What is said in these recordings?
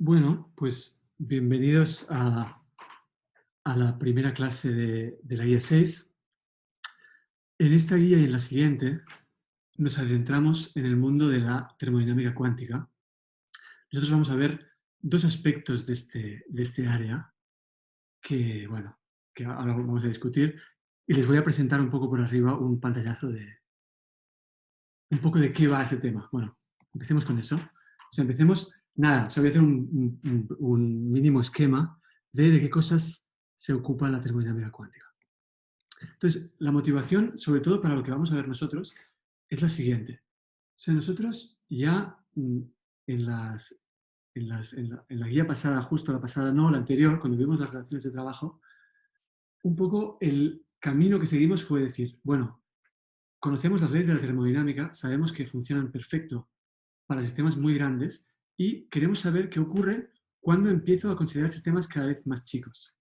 Bueno, pues bienvenidos a la primera clase de la guía 6. En esta guía y en la siguiente nos adentramos en el mundo de la termodinámica cuántica. Nosotros vamos a ver dos aspectos de este área que, bueno, que ahora vamos a discutir y les voy a presentar un poco por arriba un pantallazo de un poco de qué va este tema. Bueno, empecemos con eso. O sea, empecemos, nada, o sea, voy a hacer un mínimo esquema de qué cosas se ocupa la termodinámica cuántica. Entonces, la motivación, sobre todo para lo que vamos a ver nosotros, es la siguiente. O sea, nosotros ya en, la guía pasada, justo la pasada, no, la anterior, cuando vimos las relaciones de trabajo, un poco el camino que seguimos fue decir, bueno, conocemos las leyes de la termodinámica, sabemos que funcionan perfecto para sistemas muy grandes y queremos saber qué ocurre cuando empiezo a considerar sistemas cada vez más chicos.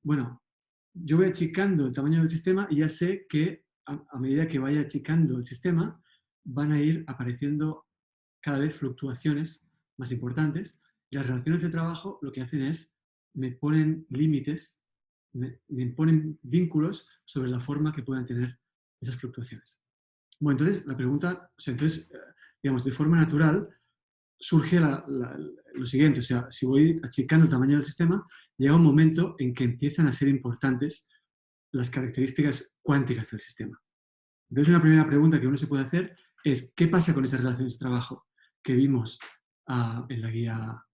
Bueno, yo voy achicando el tamaño del sistema y ya sé que a medida que vaya achicando el sistema van a ir apareciendo cada vez fluctuaciones más importantes y las relaciones de trabajo lo que hacen es me ponen límites, me ponen vínculos sobre la forma que puedan tener esas fluctuaciones. Bueno, entonces la pregunta, o sea, digamos, de forma natural surge lo siguiente, o sea, si voy achicando el tamaño del sistema, llega un momento en que empiezan a ser importantes las características cuánticas del sistema. Entonces, una primera pregunta que uno se puede hacer es, ¿qué pasa con esas relaciones de trabajo que vimos en la guía,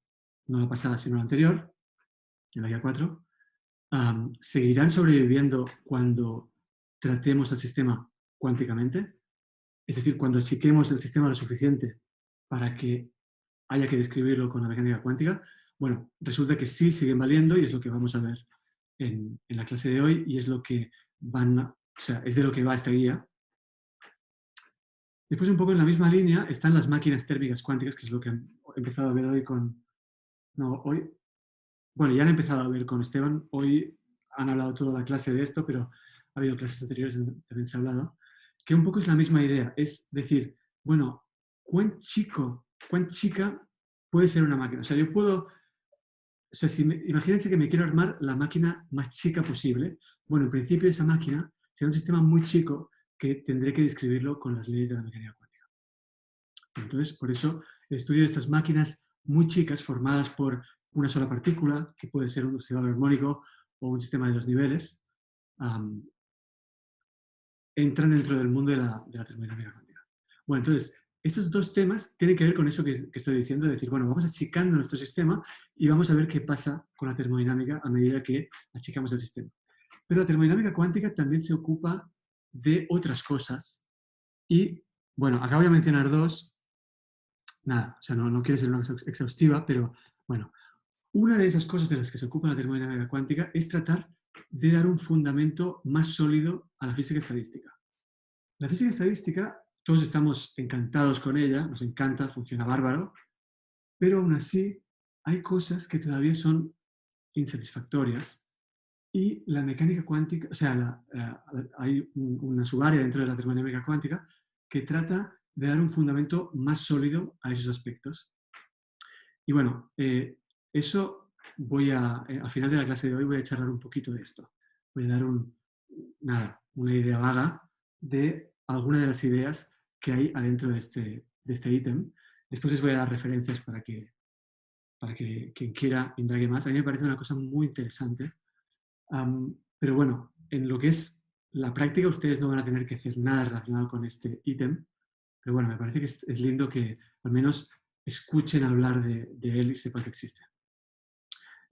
no la pasada, sino la anterior, en la guía 4? ¿Seguirán sobreviviendo cuando tratemos el sistema cuánticamente? Es decir, cuando achiquemos el sistema lo suficiente para que haya que describirlo con la mecánica cuántica. Bueno, resulta que sí siguen valiendo y es lo que vamos a ver en la clase de hoy y es lo que es de lo que va esta guía. Después, un poco en la misma línea, están las máquinas térmicas cuánticas, que es lo que he empezado a ver hoy con... No, hoy... Bueno, ya han empezado a ver con Esteban. Hoy han hablado toda la clase de esto, pero ha habido clases anteriores donde también se ha hablado. Que un poco es la misma idea. Es decir, bueno, ¿cuán chica puede ser una máquina? O sea, yo puedo... O sea, imagínense que me quiero armar la máquina más chica posible. Bueno, en principio esa máquina será un sistema muy chico que tendré que describirlo con las leyes de la mecánica cuántica. Entonces, por eso el estudio de estas máquinas muy chicas formadas por una sola partícula, que puede ser un oscilador armónico o un sistema de dos niveles, entran dentro del mundo de la termodinámica cuántica. Bueno, entonces, estos dos temas tienen que ver con eso que estoy diciendo, de decir, bueno, vamos achicando nuestro sistema y vamos a ver qué pasa con la termodinámica a medida que achicamos el sistema. Pero la termodinámica cuántica también se ocupa de otras cosas y, bueno, acabo de mencionar dos, nada, o sea, no quiere ser una cosa exhaustiva, pero bueno, una de esas cosas de las que se ocupa la termodinámica cuántica es tratar de dar un fundamento más sólido a la física estadística. La física estadística, todos estamos encantados con ella, nos encanta, funciona bárbaro, pero aún así hay cosas que todavía son insatisfactorias y la mecánica cuántica, o sea, hay una subárea dentro de la termodinámica cuántica que trata de dar un fundamento más sólido a esos aspectos. Y bueno, eso al final de la clase de hoy voy a charlar un poquito de esto. Voy a dar una idea vaga de alguna de las ideas que hay adentro de este ítem. Después les voy a dar referencias para que quien quiera indague más. A mí me parece una cosa muy interesante. Pero bueno, en lo que es la práctica, ustedes no van a tener que hacer nada relacionado con este ítem. Pero bueno, me parece que es lindo que al menos escuchen hablar de él y sepan que existe.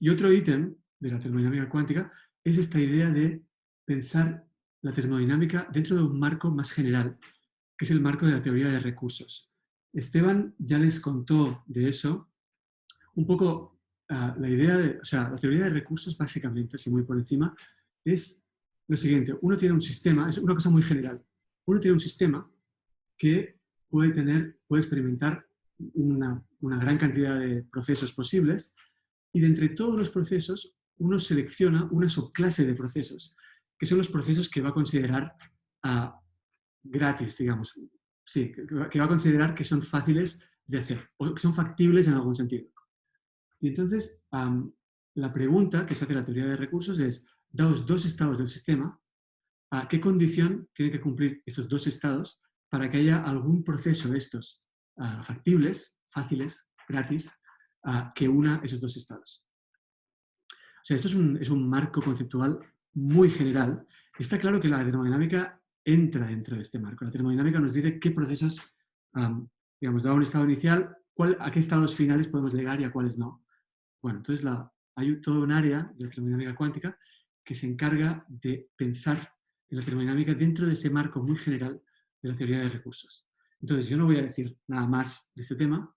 Y otro ítem de la termodinámica cuántica es esta idea de pensar la termodinámica dentro de un marco más general, que es el marco de la teoría de recursos. Esteban ya les contó de eso. Un poco la idea o sea, la teoría de recursos básicamente, así muy por encima, es lo siguiente. Uno tiene un sistema, es una cosa muy general. Uno tiene un sistema que puede experimentar una gran cantidad de procesos posibles y de entre todos los procesos uno selecciona una subclase de procesos, que son los procesos que va a considerar gratis, digamos. Sí, que va a considerar que son fáciles de hacer o que son factibles en algún sentido. Y entonces, la pregunta que se hace en la teoría de recursos es, dados dos estados del sistema, ¿a qué condición tienen que cumplir estos dos estados para que haya algún proceso de estos factibles, fáciles, gratis, que una esos dos estados? O sea, esto es un marco conceptual muy general. Está claro que la termodinámica entra dentro de este marco. La termodinámica nos dice qué procesos, digamos, dado un estado inicial, a qué estados finales podemos llegar y a cuáles no. Bueno, entonces hay todo un área de la termodinámica cuántica que se encarga de pensar en la termodinámica dentro de ese marco muy general de la teoría de recursos. Entonces, yo no voy a decir nada más de este tema.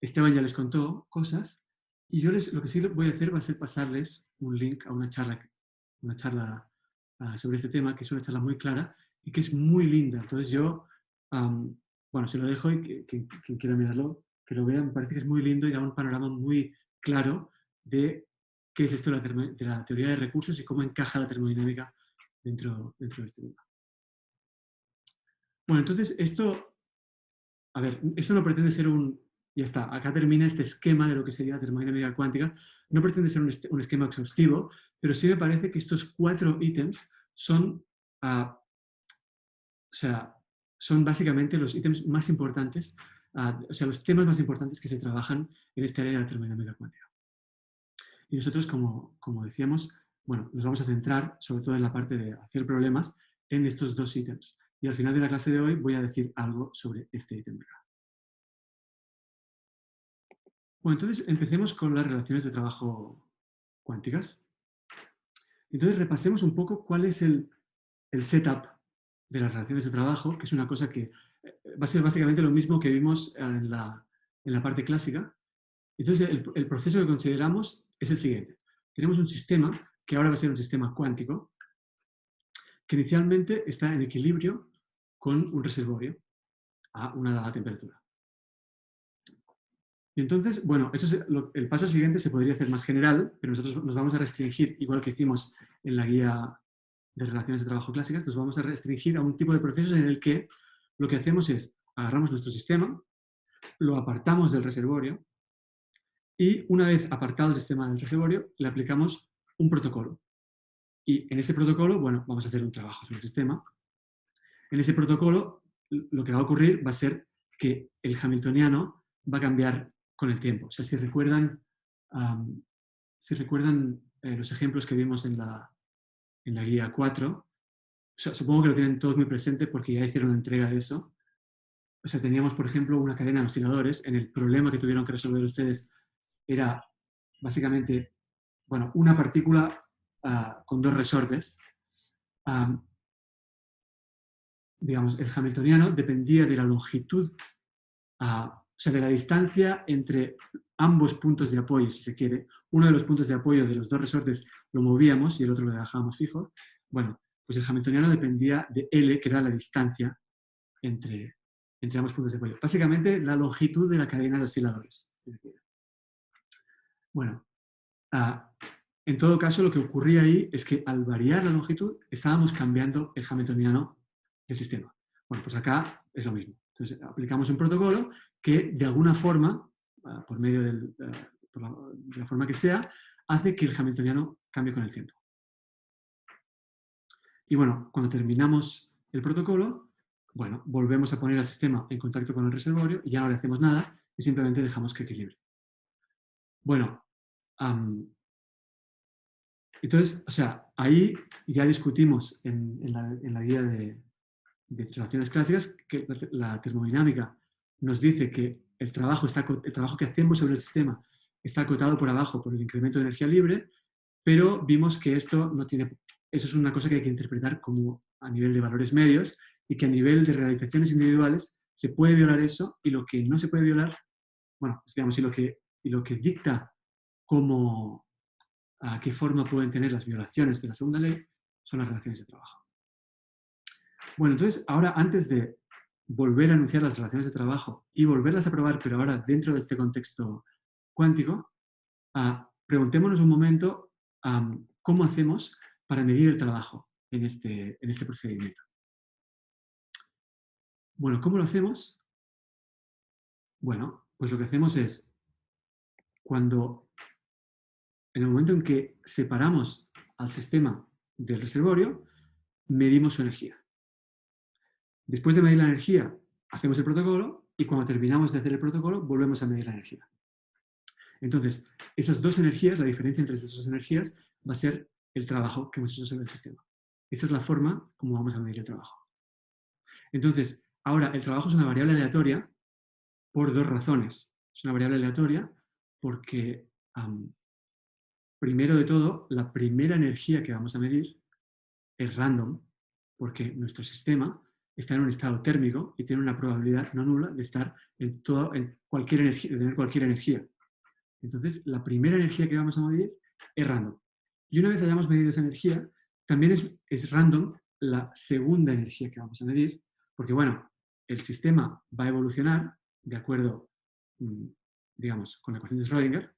Esteban ya les contó cosas y yo lo que sí voy a hacer va a ser pasarles un link a una charla sobre este tema, que es una charla muy clara y que es muy linda. Entonces bueno, se lo dejo y quien quiera mirarlo, que lo vea. Me parece que es muy lindo y da un panorama muy claro de qué es esto de la teoría de recursos y cómo encaja la termodinámica dentro de este tema. Bueno, entonces a ver, esto no pretende ser ya está, acá termina este esquema de lo que sería la termodinámica cuántica. No pretende ser un esquema exhaustivo, pero sí me parece que estos 4 ítems son, o sea, son básicamente los ítems más importantes, o sea, los temas más importantes que se trabajan en este área de la termodinámica cuántica. Y nosotros, como decíamos, bueno, nos vamos a centrar sobre todo en la parte de hacer problemas en estos 2 ítems. Y al final de la clase de hoy voy a decir algo sobre este ítem de acá. Bueno, entonces empecemos con las relaciones de trabajo cuánticas. Entonces repasemos un poco cuál es el setup de las relaciones de trabajo, que es una cosa que va a ser básicamente lo mismo que vimos en la parte clásica. Entonces el proceso que consideramos es el siguiente. Tenemos un sistema, que ahora va a ser un sistema cuántico, que inicialmente está en equilibrio con un reservorio a una dada temperatura. Y entonces, bueno, el paso siguiente se podría hacer más general, pero nosotros nos vamos a restringir, igual que hicimos en la guía de relaciones de trabajo clásicas, nos vamos a restringir a un tipo de procesos en el que lo que hacemos es agarramos nuestro sistema, lo apartamos del reservorio y una vez apartado el sistema del reservorio, le aplicamos un protocolo. Y en ese protocolo, bueno, vamos a hacer un trabajo sobre el sistema. En ese protocolo, lo que va a ocurrir va a ser que el hamiltoniano va a cambiar con el tiempo. O sea, si recuerdan los ejemplos que vimos en la guía 4, o sea, supongo que lo tienen todos muy presente porque ya hicieron una entrega de eso. O sea, teníamos, por ejemplo, una cadena de osciladores. En el problema que tuvieron que resolver ustedes era básicamente, bueno, una partícula con 2 resortes. Digamos, el hamiltoniano dependía de la longitud, o sea, de la distancia entre ambos puntos de apoyo, si se quiere. Uno de los puntos de apoyo de los 2 resortes lo movíamos y el otro lo dejábamos fijo. Bueno, pues el hamiltoniano dependía de L, que era la distancia entre ambos puntos de apoyo. Básicamente, la longitud de la cadena de osciladores, si se quiere. Bueno, en todo caso, lo que ocurría ahí es que al variar la longitud, estábamos cambiando el hamiltoniano del sistema. Bueno, pues acá es lo mismo. Entonces, aplicamos un protocolo que, de alguna forma, por medio de la forma que sea, hace que el hamiltoniano cambie con el tiempo. Y bueno, cuando terminamos el protocolo, bueno, volvemos a poner al sistema en contacto con el reservorio y ya no le hacemos nada y simplemente dejamos que equilibre. Bueno, entonces, o sea, ahí ya discutimos en la guía de relaciones clásicas que la termodinámica nos dice que el trabajo que hacemos sobre el sistema está acotado por abajo por el incremento de energía libre, pero vimos que eso es una cosa que hay que interpretar como a nivel de valores medios y que a nivel de realizaciones individuales se puede violar eso y lo que no se puede violar, bueno, pues digamos, y lo que dicta cómo, a qué forma pueden tener las violaciones de la segunda ley son las relaciones de trabajo. Bueno, entonces ahora antes de volver a anunciar las relaciones de trabajo y volverlas a probar, pero ahora dentro de este contexto cuántico, preguntémonos un momento cómo hacemos para medir el trabajo en este procedimiento. Bueno, ¿cómo lo hacemos? Bueno, pues lo que hacemos es, en el momento en que separamos al sistema del reservorio, medimos su energía. Después de medir la energía, hacemos el protocolo y cuando terminamos de hacer el protocolo, volvemos a medir la energía. Entonces, esas dos energías, la diferencia entre esas dos energías, va a ser el trabajo que hemos hecho sobre el sistema. Esta es la forma como vamos a medir el trabajo. Entonces, ahora, el trabajo es una variable aleatoria por dos razones. Es una variable aleatoria porque, primero de todo, la primera energía que vamos a medir es random, porque nuestro sistema está en un estado térmico y tiene una probabilidad no nula de estar en cualquier energía, de tener cualquier energía. Entonces, la primera energía que vamos a medir es random. Y una vez hayamos medido esa energía, también es random la segunda energía que vamos a medir, porque, bueno, el sistema va a evolucionar de acuerdo, digamos, con la ecuación de Schrödinger,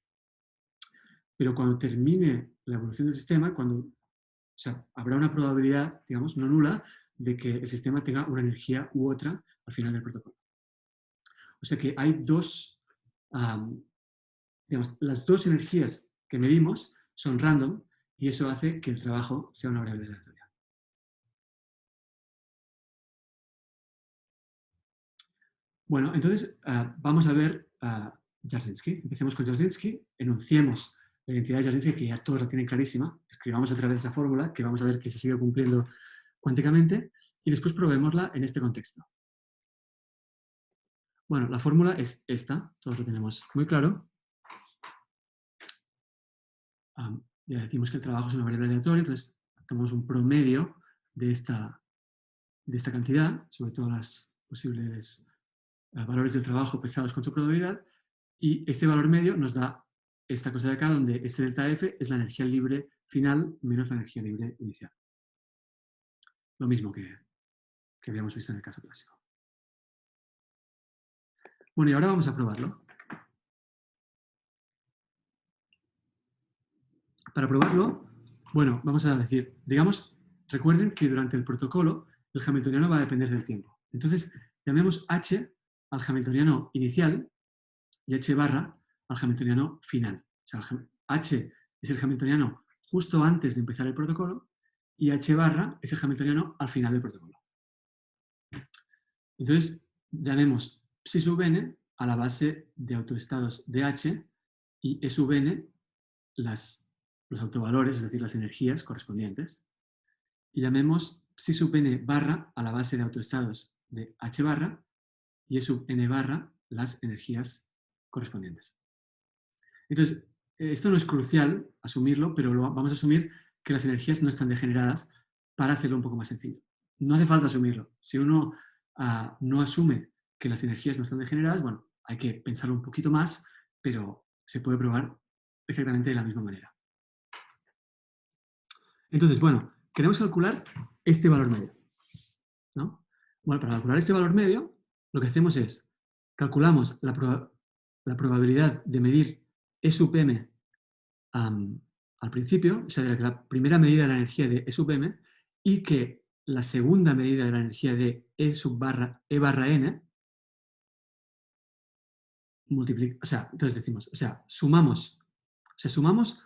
pero cuando termine la evolución del sistema, habrá una probabilidad, digamos, no nula, de que el sistema tenga una energía u otra al final del protocolo. O sea que hay digamos, las dos energías que medimos son random y eso hace que el trabajo sea una variable aleatoria. Bueno, entonces vamos a ver Jarzynski. Empecemos con Jarzynski, enunciemos la identidad de Jarzynski, que ya todos la tienen clarísima, escribamos a través de esa fórmula, que vamos a ver que se sigue cumpliendo cuánticamente, y después probémosla en este contexto. Bueno, la fórmula es esta, todos lo tenemos muy claro. Ya decimos que el trabajo es una variable aleatoria, entonces tomamos un promedio de esta cantidad, sobre todo los posibles valores del trabajo pesados con su probabilidad, y este valor medio nos da esta cosa de acá, donde este delta F es la energía libre final menos la energía libre inicial. Lo mismo que habíamos visto en el caso clásico. Bueno, y ahora vamos a probarlo. Para probarlo, bueno, vamos a decir, digamos, recuerden que durante el protocolo el hamiltoniano va a depender del tiempo. Entonces, llamemos H al hamiltoniano inicial y H barra al hamiltoniano final. O sea, H es el hamiltoniano justo antes de empezar el protocolo y H barra es el hamiltoniano al final del protocolo. Entonces, llamemos psi sub n a la base de autoestados de H y E sub n los autovalores, es decir, las energías correspondientes, y llamemos psi sub n barra a la base de autoestados de H barra y E sub n barra las energías correspondientes. Entonces, esto no es crucial asumirlo, pero vamos a asumir que las energías no están degeneradas para hacerlo un poco más sencillo. No hace falta asumirlo. Si uno no asume que las energías no están degeneradas, bueno, hay que pensarlo un poquito más, pero se puede probar exactamente de la misma manera. Entonces, bueno, queremos calcular este valor medio, ¿no? Bueno, para calcular este valor medio, lo que hacemos es, calculamos la probabilidad de medir E sub m al principio, o sea, de la primera medida de la energía de E sub m, y que la segunda medida de la energía de E barra n, entonces decimos, sumamos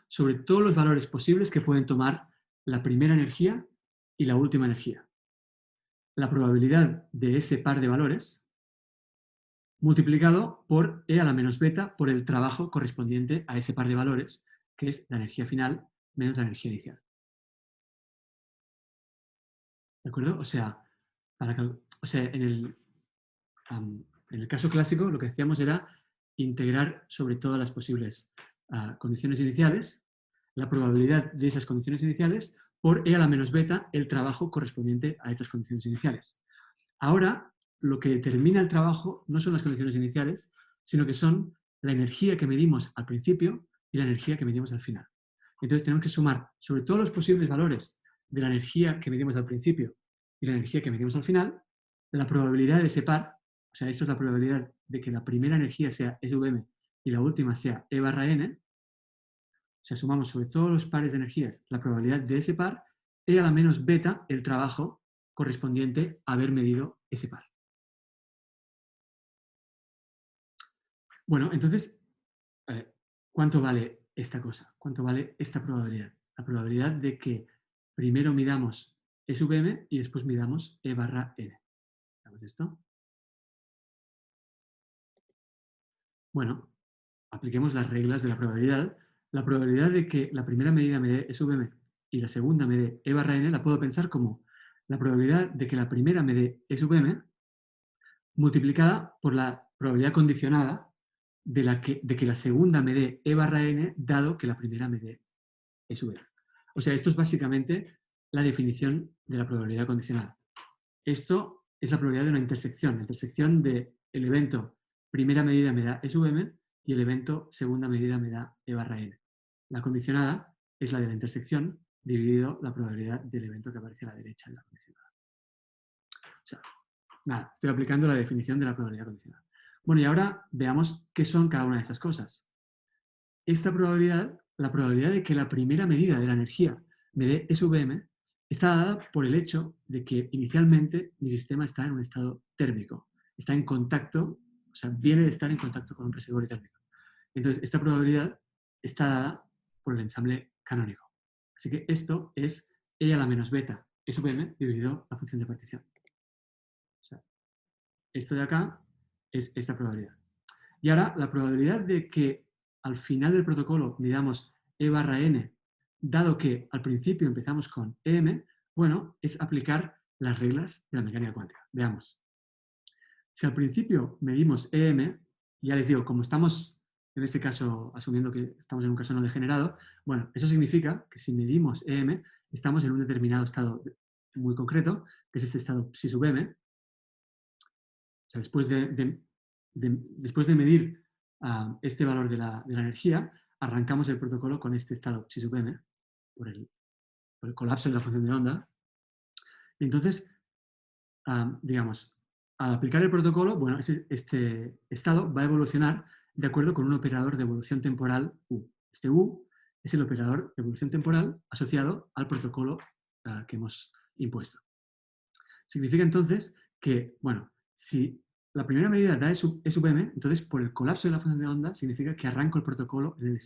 sobre todos los valores posibles que pueden tomar la primera energía y la última energía. La probabilidad de ese par de valores multiplicado por E a la menos beta por el trabajo correspondiente a ese par de valores, que es la energía final menos la energía inicial. ¿De acuerdo? O sea, en el caso clásico lo que hacíamos era integrar sobre todas las posibles condiciones iniciales la probabilidad de esas condiciones iniciales por E a la menos beta el trabajo correspondiente a estas condiciones iniciales. Ahora, lo que determina el trabajo no son las condiciones iniciales, sino que son la energía que medimos al principio y la energía que medimos al final. Entonces tenemos que sumar sobre todos los posibles valores de la energía que medimos al principio y la energía que medimos al final, la probabilidad de ese par, o sea, esto es la probabilidad de que la primera energía sea E sub m y la última sea E barra n, o sea, sumamos sobre todos los pares de energías la probabilidad de ese par, E a la menos beta el trabajo correspondiente a haber medido ese par. Bueno, entonces, ¿cuánto vale esta cosa? ¿Cuánto vale esta probabilidad? La probabilidad de que primero midamos E sub m y después midamos E barra n. ¿Sabes esto? Bueno, apliquemos las reglas de la probabilidad. La probabilidad de que la primera medida me dé E sub m y la segunda me dé E barra n la puedo pensar como la probabilidad de que la primera me dé E sub m multiplicada por la probabilidad condicionada de que la segunda me dé E barra n, dado que la primera me dé E sub m. O sea, esto es básicamente la definición de la probabilidad condicionada. Esto es la probabilidad de una intersección. La intersección del evento primera medida me da E sub m y el evento segunda medida me da E barra n. La condicionada es la de la intersección dividido la probabilidad del evento que aparece a la derecha de la condicionada. O sea, nada, estoy aplicando la definición de la probabilidad condicionada. Bueno, y ahora veamos qué son cada una de estas cosas. Esta probabilidad, la probabilidad de que la primera medida de la energía me dé E sub m, está dada por el hecho de que inicialmente mi sistema está en un estado térmico, está en contacto, o sea, viene de estar en contacto con un reservorio térmico. Entonces, esta probabilidad está dada por el ensamble canónico. Así que esto es E a la menos beta, E sub m dividido la función de partición. O sea, esto de acá es esta probabilidad. Y ahora, la probabilidad de que al final del protocolo midamos E barra n, dado que al principio empezamos con EM, bueno, es aplicar las reglas de la mecánica cuántica. Veamos. Si al principio medimos EM, ya les digo, como estamos en este caso asumiendo que estamos en un caso no degenerado, bueno, eso significa que si medimos EM, estamos en un determinado estado muy concreto, que es este estado psi sub m. O sea, después de medir este valor de la energía, arrancamos el protocolo con este estado psi sub m, por el colapso de la función de onda. Y entonces, digamos, al aplicar el protocolo, bueno, este estado va a evolucionar de acuerdo con un operador de evolución temporal U. Este U es el operador de evolución temporal asociado al protocolo que hemos impuesto. Significa entonces que, bueno, si la primera medida da E sub m, entonces por el colapso de la función de onda significa que arranco el protocolo en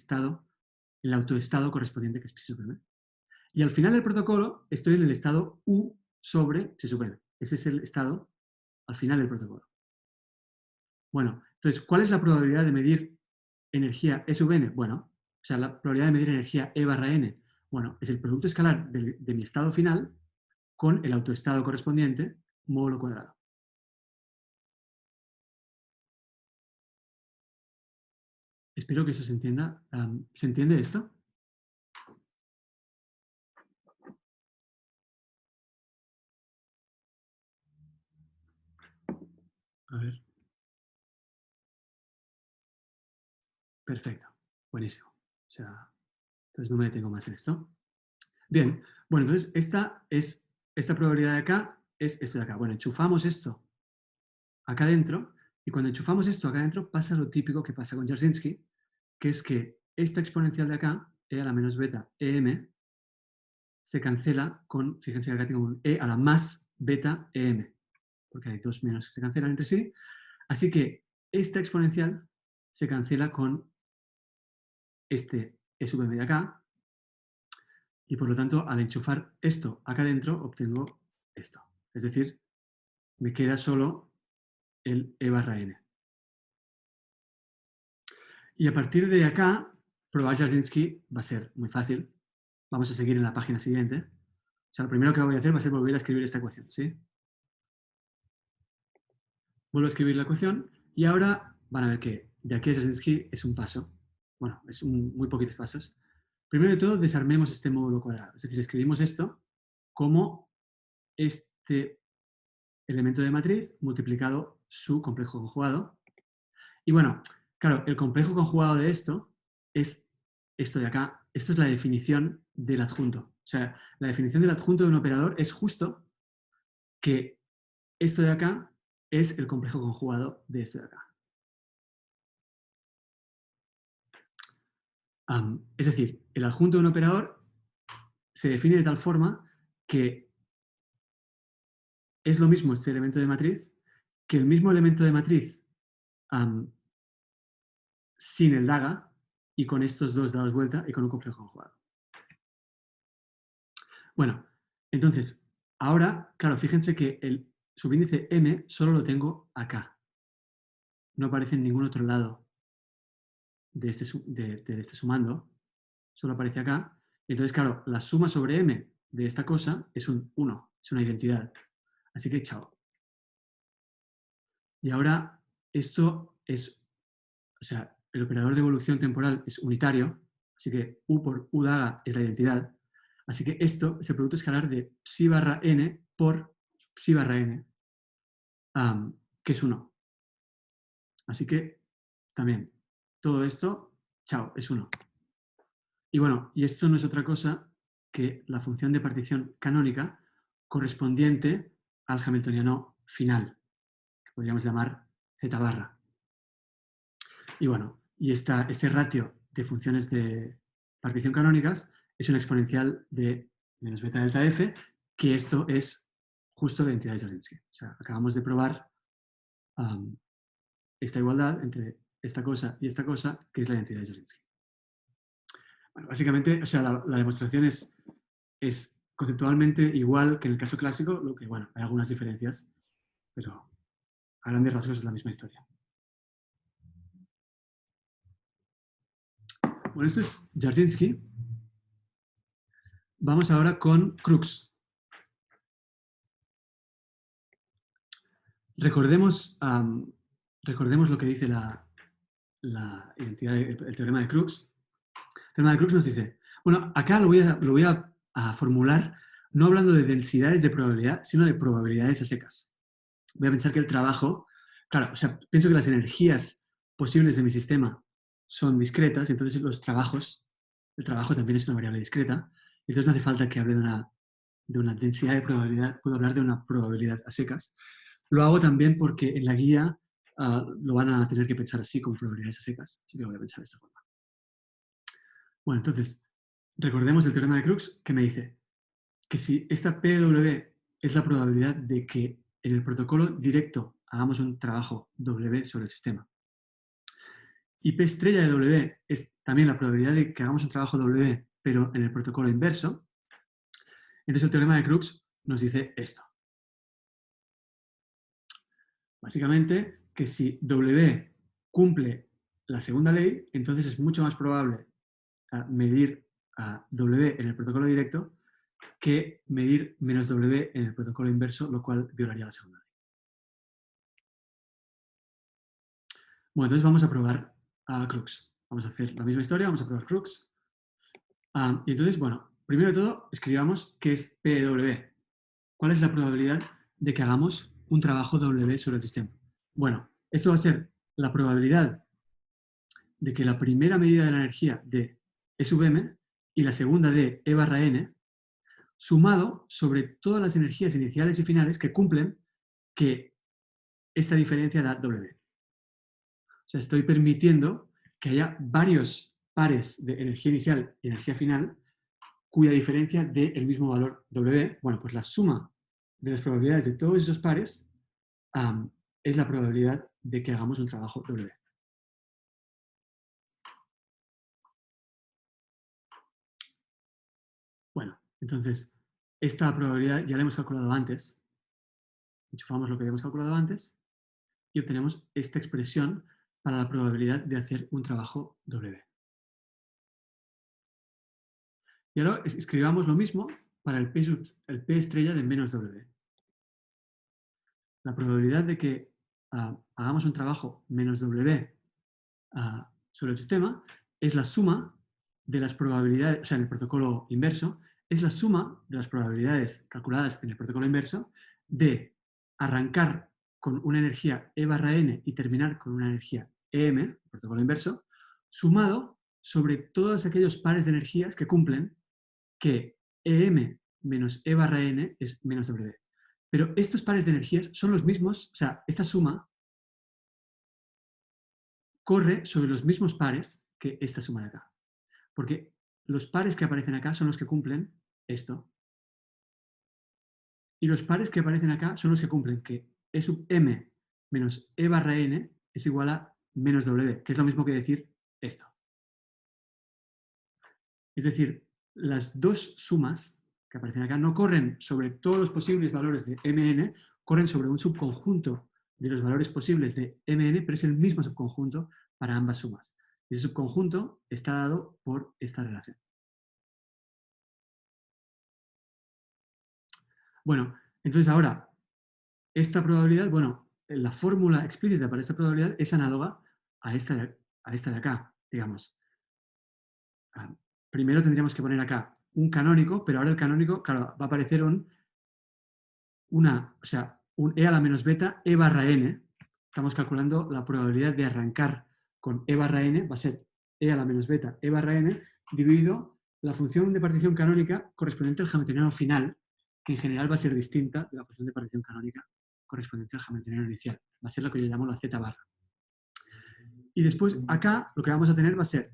el autoestado correspondiente que es psi sub m. Y al final del protocolo estoy en el estado U sobre psi sub m. Ese es el estado al final del protocolo. Bueno, entonces, ¿cuál es la probabilidad de medir energía E sub n? Bueno, o sea, la probabilidad de medir energía E barra n, bueno, es el producto escalar de mi estado final con el autoestado correspondiente módulo cuadrado. Espero que eso se entienda. ¿Se entiende esto? A ver. Perfecto. Buenísimo. O sea, entonces no me detengo más en esto. Bien. Bueno, entonces esta probabilidad de acá es esto de acá. Bueno, enchufamos esto acá adentro y cuando enchufamos esto acá adentro pasa lo típico que pasa con Jarzynski, que es que esta exponencial de acá, e a la menos beta em, se cancela con, fíjense que acá tengo un e a la más beta em, porque hay dos menos que se cancelan entre sí. Así que esta exponencial se cancela con este e sub m de acá, y por lo tanto, al enchufar esto acá adentro, obtengo esto. Es decir, me queda solo el e barra n. Y a partir de acá, probar Jarzynski va a ser muy fácil. Vamos a seguir en la página siguiente. O sea, lo primero que voy a hacer va a ser volver a escribir esta ecuación, ¿sí? Vuelvo a escribir la ecuación y ahora van a ver que de aquí a Jarzynski es un paso. Bueno, es muy poquitos pasos. Primero de todo, desarmemos este módulo cuadrado. Es decir, escribimos esto como este elemento de matriz multiplicado su complejo conjugado. Y bueno, claro, el complejo conjugado de esto es esto de acá. Esto es la definición del adjunto. O sea, la definición del adjunto de un operador es justo que esto de acá es el complejo conjugado de esto de acá. Es decir, el adjunto de un operador se define de tal forma que es lo mismo este elemento de matriz que el mismo elemento de matriz sin el DAGA, y con estos dos dados vuelta y con un complejo conjugado. Bueno, entonces, ahora, claro, fíjense que el subíndice m solo lo tengo acá. No aparece en ningún otro lado de este sumando, solo aparece acá. Entonces, claro, la suma sobre m de esta cosa es un 1, es una identidad. Así que chao. Y ahora esto es, o sea, el operador de evolución temporal es unitario, así que u por u daga es la identidad. Así que esto es el producto escalar de psi barra n por psi barra n, que es 1. Así que también, todo esto, chao, es 1. Y bueno, y esto no es otra cosa que la función de partición canónica correspondiente al hamiltoniano final, que podríamos llamar z barra. Y bueno, y este ratio de funciones de partición canónicas es una exponencial de menos beta delta f, que esto es justo la identidad de Jarzynski. O sea, acabamos de probar esta igualdad entre esta cosa y esta cosa, que es la identidad de Jarzynski. Bueno, básicamente, o sea, la demostración es conceptualmente igual que en el caso clásico, lo que, bueno, hay algunas diferencias, pero a grandes rasgos es la misma historia. Bueno, esto es Jarzynski. Vamos ahora con Crookes. Recordemos lo que dice la identidad, el teorema de Crookes. El teorema de Crookes nos dice, bueno, acá lo voy a formular no hablando de densidades de probabilidad, sino de probabilidades a secas. Voy a pensar que el trabajo, claro, o sea, pienso que las energías posibles de mi sistema son discretas, entonces el trabajo también es una variable discreta, entonces no hace falta que hable de una densidad de probabilidad, puedo hablar de una probabilidad a secas. Lo hago también porque en la guía lo van a tener que pensar así, como probabilidades a secas, así que lo voy a pensar de esta forma. Bueno, entonces, recordemos el teorema de Crookes que me dice que si esta PW es la probabilidad de que en el protocolo directo hagamos un trabajo W sobre el sistema, y P estrella de W es también la probabilidad de que hagamos un trabajo W, pero en el protocolo inverso, entonces el teorema de Crookes nos dice esto. Básicamente, que si W cumple la segunda ley, entonces es mucho más probable medir a W en el protocolo directo que medir menos W en el protocolo inverso, lo cual violaría la segunda ley. Bueno, entonces vamos a probar a Crookes. Vamos a hacer la misma historia, vamos a probar Crookes. Y entonces, bueno, primero de todo, escribamos qué es PW. ¿Cuál es la probabilidad de que hagamos un trabajo W sobre el sistema? Bueno, esto va a ser la probabilidad de que la primera medida de la energía de E sub m y la segunda de E barra n, sumado sobre todas las energías iniciales y finales que cumplen que esta diferencia da W. O sea, estoy permitiendo que haya varios pares de energía inicial y energía final cuya diferencia dé el mismo valor W. Bueno, pues la suma de las probabilidades de todos esos pares es la probabilidad de que hagamos un trabajo W. Bueno, entonces, esta probabilidad ya la hemos calculado antes. Enchufamos lo que habíamos calculado antes y obtenemos esta expresión para la probabilidad de hacer un trabajo W. Y ahora escribamos lo mismo para el P estrella de menos W. La probabilidad de que hagamos un trabajo menos W sobre el sistema es la suma de las probabilidades, o sea, en el protocolo inverso, es la suma de las probabilidades calculadas en el protocolo inverso de arrancar con una energía E barra n y terminar con una energía EM, el protocolo inverso, sumado sobre todos aquellos pares de energías que cumplen que EM menos E barra n es menos W. Pero estos pares de energías son los mismos, o sea, esta suma corre sobre los mismos pares que esta suma de acá. Porque los pares que aparecen acá son los que cumplen esto. Y los pares que aparecen acá son los que cumplen que E sub m menos E barra n es igual a menos W, que es lo mismo que decir esto. Es decir, las dos sumas que aparecen acá no corren sobre todos los posibles valores de Mn, corren sobre un subconjunto de los valores posibles de Mn, pero es el mismo subconjunto para ambas sumas. Ese subconjunto está dado por esta relación. Bueno, entonces ahora, esta probabilidad, bueno, la fórmula explícita para esta probabilidad es análoga a esta de acá, digamos. Primero tendríamos que poner acá un canónico, pero ahora el canónico, claro, va a aparecer un E a la menos beta E barra n. Estamos calculando la probabilidad de arrancar con E barra n, va a ser E a la menos beta E barra n, dividido la función de partición canónica correspondiente al hamiltoniano final, que en general va a ser distinta de la función de partición canónica correspondiente al hamiltoniano inicial. Va a ser lo que yo llamo la z barra. Y después acá lo que vamos a tener va a ser,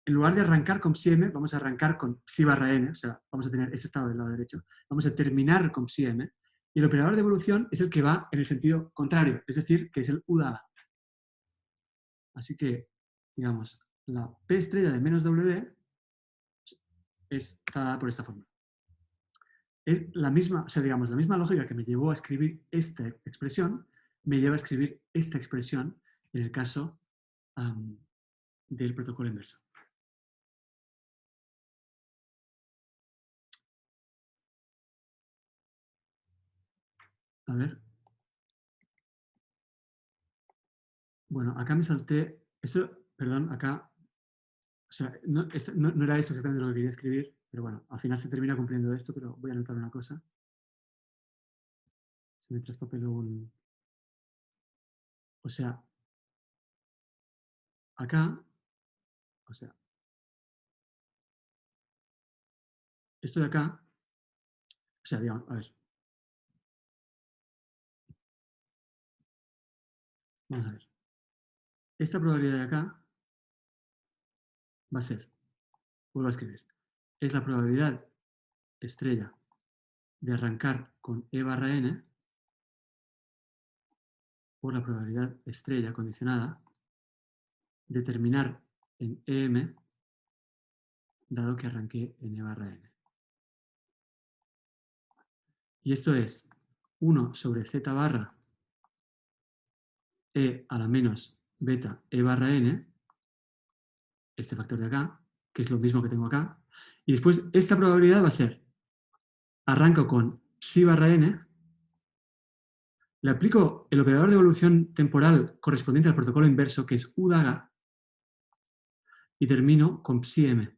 en lugar de arrancar con psi m, vamos a arrancar con psi barra n, o sea, vamos a tener este estado del lado derecho, vamos a terminar con psi m, y el operador de evolución es el que va en el sentido contrario, es decir, que es el u dada. Así que, digamos, la P estrella de menos W está dada por esta fórmula. Es la misma, o sea, digamos, la misma lógica que me llevó a escribir esta expresión, me lleva a escribir esta expresión en el caso del protocolo inverso. A ver. Bueno, acá me salté, esto, perdón, acá, o sea, no era esto exactamente lo que quería escribir, pero bueno, al final se termina cumpliendo esto, pero voy a anotar una cosa. Se me traspapeló un... O sea, acá, o sea, esto de acá, o sea, digamos, a ver. Vamos a ver. Esta probabilidad de acá va a ser, vuelvo a escribir, es la probabilidad estrella de arrancar con E barra n por la probabilidad estrella condicionada de terminar en EM dado que arranqué en E barra n. Y esto es 1 sobre z barra E a la menos beta E barra n, este factor de acá, que es lo mismo que tengo acá. Y después esta probabilidad va a ser, arranco con psi barra n, le aplico el operador de evolución temporal correspondiente al protocolo inverso, que es u daga, y termino con psi m.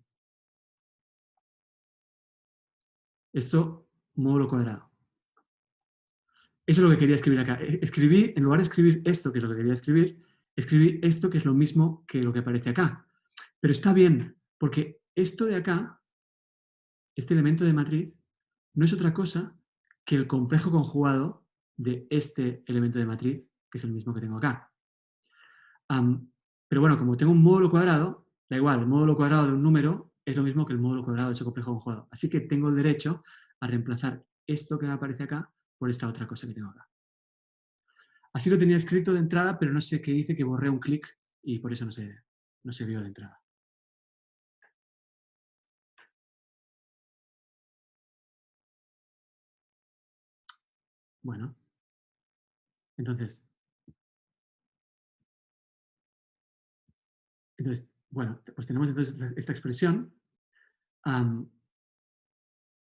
Esto módulo cuadrado. Eso es lo que quería escribir acá. Escribí, en lugar de escribir esto, que es lo que quería escribir, escribí esto, que es lo mismo que lo que aparece acá. Pero está bien, porque esto de acá, este elemento de matriz, no es otra cosa que el complejo conjugado de este elemento de matriz, que es el mismo que tengo acá. Pero bueno, como tengo un módulo cuadrado, da igual, el módulo cuadrado de un número es lo mismo que el módulo cuadrado de ese complejo conjugado. Así que tengo el derecho a reemplazar esto que me aparece acá por esta otra cosa que tengo acá. Así lo tenía escrito de entrada, pero no sé qué hice, que borré un clic y por eso no se vio de entrada. Bueno, entonces, bueno, pues tenemos entonces esta expresión.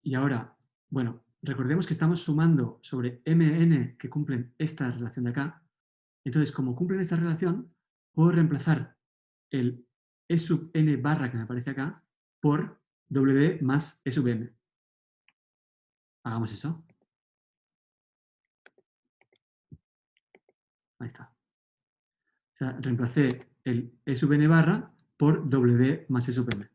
Y ahora, bueno, recordemos que estamos sumando sobre mn que cumplen esta relación de acá. Entonces, como cumplen esta relación, puedo reemplazar el E sub n barra que me aparece acá por W más E sub m. Hagamos eso. Ahí está. O sea, reemplacé el E sub n barra por W más E sub m.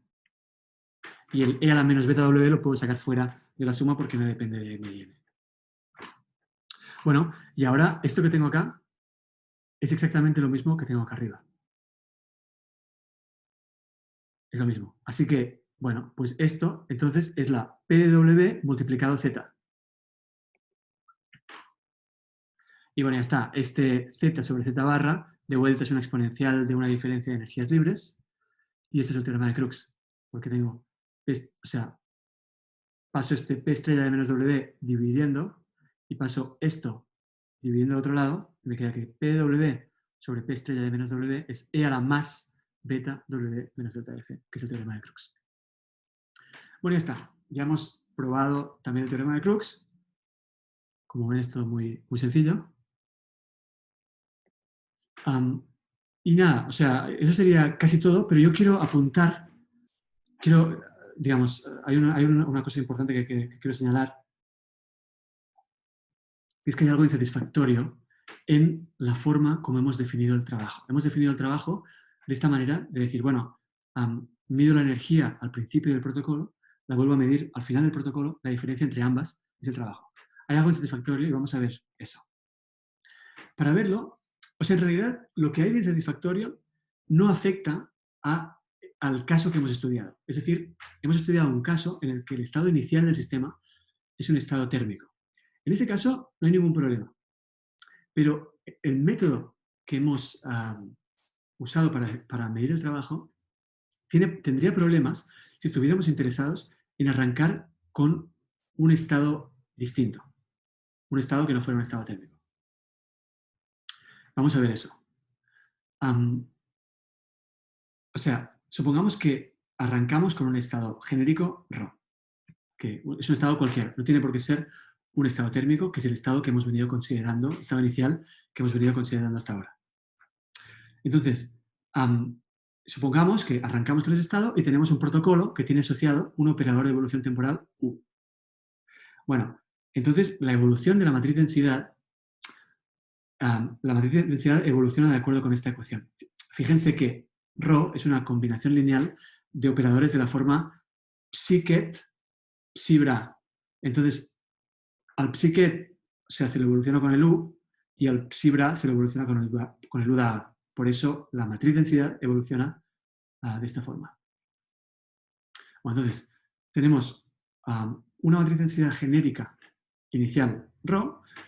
Y el E a la menos beta W lo puedo sacar fuera de la suma porque no depende de m y n. Bueno, y ahora esto que tengo acá es exactamente lo mismo que tengo acá arriba. Es lo mismo. Así que, bueno, pues esto entonces es la P de W multiplicado Z. Y bueno, ya está. Este Z sobre Z barra de vuelta es una exponencial de una diferencia de energías libres. Y este es el teorema de Crookes. Porque tengo o sea, paso este P estrella de menos W dividiendo y paso esto dividiendo al otro lado, me queda que PW sobre P estrella de menos W es E a la más beta W menos delta F, que es el teorema de Crookes. Bueno, ya está. Ya hemos probado también el teorema de Crookes. Como ven, es todo muy, muy sencillo. Y nada, o sea, eso sería casi todo, pero yo quiero apuntar, digamos, hay una cosa importante que quiero señalar, es que hay algo insatisfactorio en la forma como hemos definido el trabajo. Hemos definido el trabajo de esta manera, de decir, bueno, mido la energía al principio del protocolo, la vuelvo a medir al final del protocolo, la diferencia entre ambas es el trabajo. Hay algo insatisfactorio y vamos a ver eso. Para verlo, o sea, en realidad lo que hay de insatisfactorio no afecta al caso que hemos estudiado. Es decir, hemos estudiado un caso en el que el estado inicial del sistema es un estado térmico. En ese caso no hay ningún problema. Pero el método que hemos usado para medir el trabajo tendría problemas si estuviéramos interesados en arrancar con un estado distinto, un estado que no fuera un estado térmico. Vamos a ver eso. O sea, supongamos que arrancamos con un estado genérico ρ, que es un estado cualquiera, no tiene por qué ser un estado térmico, que es el estado que hemos venido considerando, estado inicial que hemos venido considerando hasta ahora. Entonces, supongamos que arrancamos con ese estado y tenemos un protocolo que tiene asociado un operador de evolución temporal U. Bueno, entonces la evolución de la matriz densidad, evoluciona de acuerdo con esta ecuación. Fíjense que ρ es una combinación lineal de operadores de la forma psiket, psi-bra. Entonces, al psiket, o sea, se lo evoluciona con el U y al psi-bra se lo evoluciona con el U da A. Por eso la matriz densidad evoluciona de esta forma. Bueno, entonces, tenemos una matriz densidad genérica inicial ρ,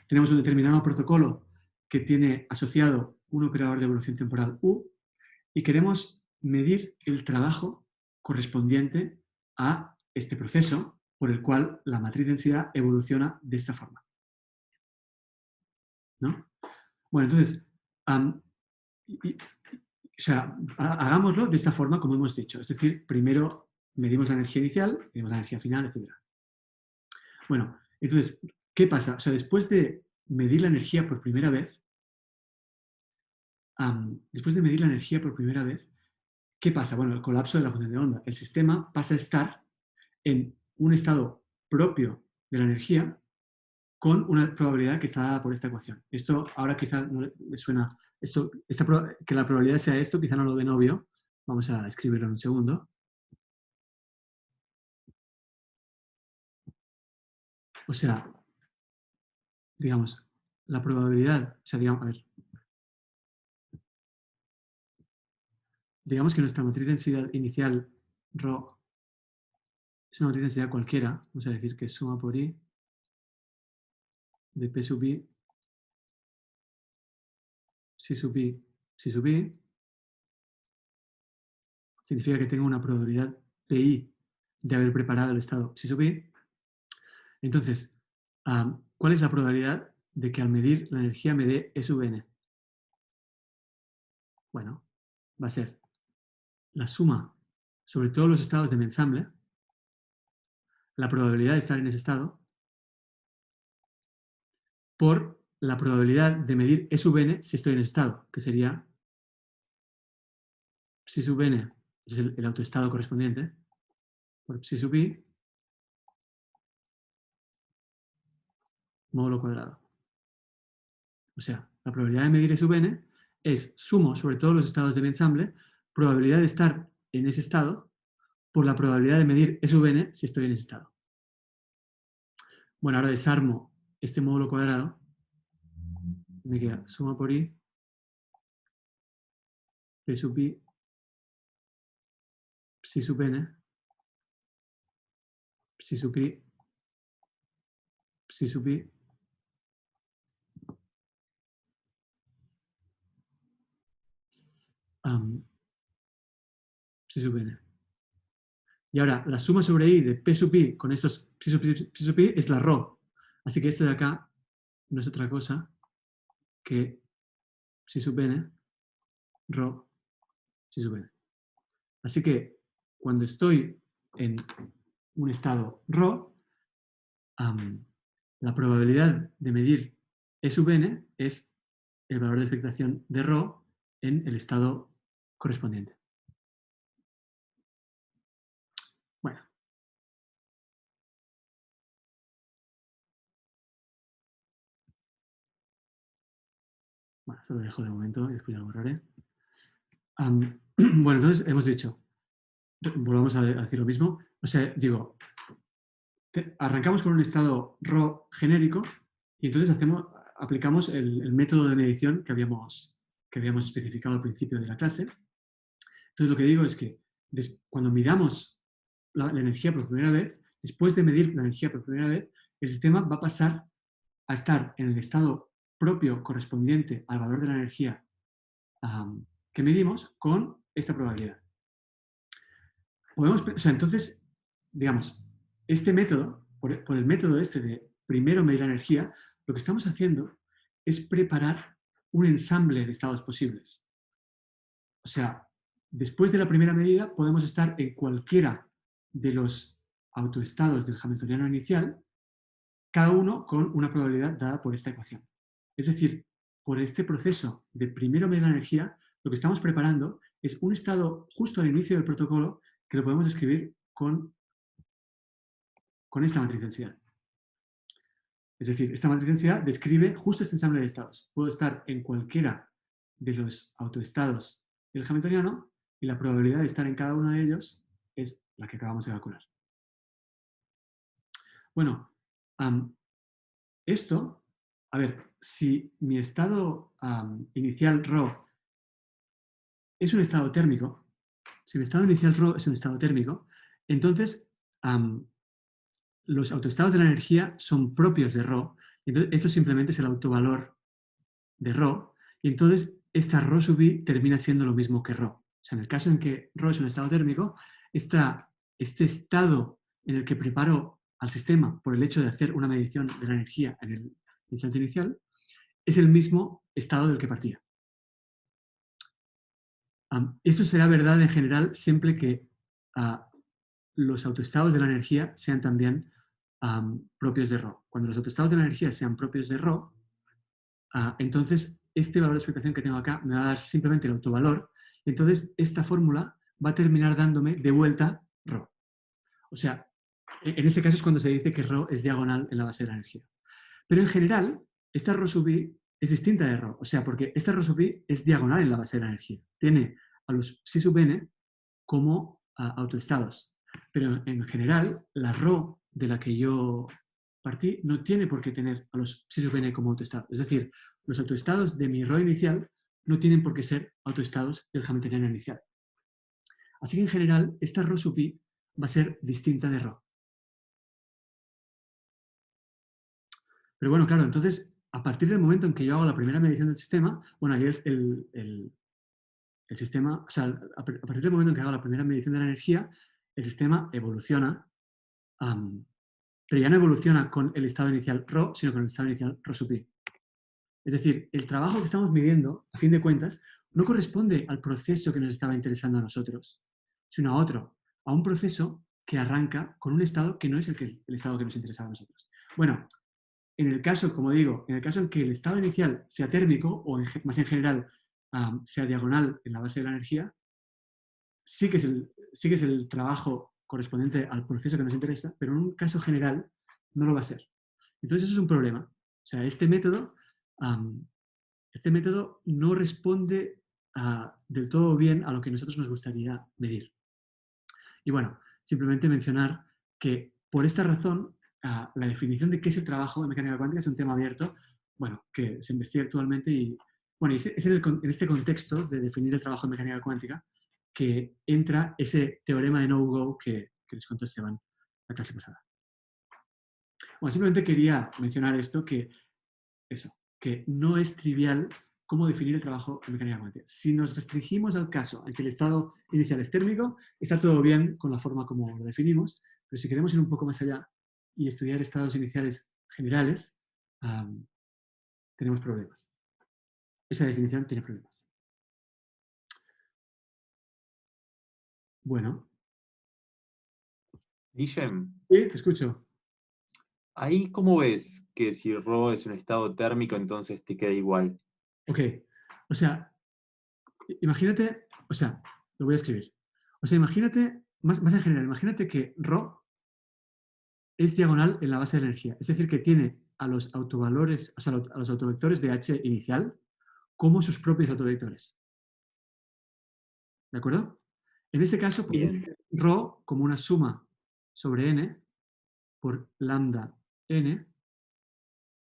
tenemos un determinado protocolo que tiene asociado un operador de evolución temporal U y queremos medir el trabajo correspondiente a este proceso por el cual la matriz densidad evoluciona de esta forma. ¿No? Bueno, entonces, o sea, hagámoslo de esta forma como hemos dicho. Es decir, primero medimos la energía inicial, medimos la energía final, etc. Bueno, entonces, ¿qué pasa? O sea, después de medir la energía por primera vez, ¿qué pasa? Bueno, el colapso de la función de onda. El sistema pasa a estar en un estado propio de la energía con una probabilidad que está dada por esta ecuación. Esto ahora quizá no le suena, que la probabilidad sea esto, quizá no lo ven obvio. Vamos a escribirlo en un segundo. O sea, digamos, la probabilidad, o sea, digamos, a ver, digamos que nuestra matriz densidad inicial ρ es una matriz densidad cualquiera, vamos a decir que es suma por i de p sub i, si sub i, si sub i, significa que tengo una probabilidad pi de haber preparado el estado si sub i. Entonces, ¿cuál es la probabilidad de que al medir la energía me dé E sub n? Bueno, va a ser la suma sobre todos los estados de mi ensamble, la probabilidad de estar en ese estado, por la probabilidad de medir E sub n si estoy en ese estado, que sería psi sub n, es el autoestado correspondiente, por psi sub i, módulo cuadrado. O sea, la probabilidad de medir E sub n es sumo sobre todos los estados de mi ensamble, probabilidad de estar en ese estado, por la probabilidad de medir E sub n si estoy en ese estado. Bueno, ahora desarmo este módulo cuadrado, me queda suma por i, p sub i, psi sub n, psi sub i, psi sub i, psi sub n. Y ahora, la suma sobre i de p sub i con estos psi sub i es la rho. Así que esto de acá no es otra cosa que psi sub n, rho, psi sub n. Así que cuando estoy en un estado rho, la probabilidad de medir E sub n es el valor de expectación de rho en el estado correspondiente. Bueno, esto lo dejo de momento y después ya lo borraré. Bueno, entonces hemos dicho, volvamos a decir lo mismo. O sea, digo, arrancamos con un estado rho genérico y entonces aplicamos el método de medición que habíamos especificado al principio de la clase. Entonces lo que digo es que cuando miramos la energía por primera vez, después de medir la energía por primera vez, el sistema va a pasar a estar en el estado propio correspondiente al valor de la energía que medimos con esta probabilidad. Entonces, digamos, este método, por el método este de primero medir la energía, lo que estamos haciendo es preparar un ensamble de estados posibles. O sea, después de la primera medida podemos estar en cualquiera de los autoestados del hamiltoniano inicial, cada uno con una probabilidad dada por esta ecuación. Es decir, por este proceso de primero medir la energía, lo que estamos preparando es un estado justo al inicio del protocolo que lo podemos describir con esta matriz densidad. Es decir, esta matriz densidad describe justo este ensamble de estados. Puedo estar en cualquiera de los autoestados del hamiltoniano y la probabilidad de estar en cada uno de ellos es la que acabamos de calcular. Bueno, esto, a ver, si mi estado inicial ρ es un estado térmico, si mi estado inicial ρ es un estado térmico, entonces los autoestados de la energía son propios de ρ, entonces esto simplemente es el autovalor de ρ, y entonces esta ρ sub i termina siendo lo mismo que ρ. O sea, en el caso en que ρ es un estado térmico, este estado en el que preparo al sistema por el hecho de hacer una medición de la energía en el instante inicial, es el mismo estado del que partía. Esto será verdad en general siempre que los autoestados de la energía sean también propios de ρ. Cuando los autoestados de la energía sean propios de ρ, entonces este valor de expectación que tengo acá me va a dar simplemente el autovalor, y entonces esta fórmula va a terminar dándome de vuelta ρ. O sea, en ese caso es cuando se dice que ρ es diagonal en la base de la energía. Pero en general, esta ρ sub i es distinta de ρ, o sea, porque esta ρ sub i es diagonal en la base de la energía. Tiene a los psi sub n como autoestados. Pero en general, la ρ de la que yo partí no tiene por qué tener a los psi sub n como autoestados. Es decir, los autoestados de mi ρ inicial no tienen por qué ser autoestados del hamiltoniano inicial. Así que en general, esta ρ sub i va a ser distinta de ρ. Pero bueno, claro, entonces, a partir del momento en que yo hago la primera medición del sistema, bueno, ahí el sistema, o sea, a partir del momento en que hago la primera medición de la energía, el sistema evoluciona, pero ya no evoluciona con el estado inicial ρ, sino con el estado inicial ρ sub i. Es decir, el trabajo que estamos midiendo, a fin de cuentas, no corresponde al proceso que nos estaba interesando a nosotros, sino a otro, a un proceso que arranca con un estado que no es el estado que nos interesaba a nosotros. Bueno, en el caso, como digo, en el caso en que el estado inicial sea térmico, o más en general sea diagonal en la base de la energía, sí que es el trabajo correspondiente al proceso que nos interesa, pero en un caso general no lo va a ser. Entonces eso es un problema. O sea, este método no responde del todo bien a lo que a nosotros nos gustaría medir. Y bueno, simplemente mencionar que por esta razón la definición de qué es el trabajo de mecánica cuántica es un tema abierto, bueno, que se investiga actualmente y bueno, es en este contexto de definir el trabajo de mecánica cuántica que entra ese teorema de no-go que les contó Esteban la clase pasada. Bueno, simplemente quería mencionar esto, que no es trivial cómo definir el trabajo en mecánica cuántica. Si nos restringimos al caso en que el estado inicial es térmico, está todo bien con la forma como lo definimos, pero si queremos ir un poco más allá y estudiar estados iniciales generales, tenemos problemas. Esa definición tiene problemas. Bueno. Guillem, Sí, te escucho. ahí cómo ves que si Rho es un estado térmico, entonces te queda igual. Ok. O sea, imagínate, o sea, lo voy a escribir. O sea, imagínate, más en general, imagínate que Rho es diagonal en la base de la energía. Es decir, que tiene a los autovalores, o sea, a los autovectores de H inicial como sus propios autovectores. ¿De acuerdo? En ese caso, podemos Bien, ver Rho como una suma sobre n por lambda n,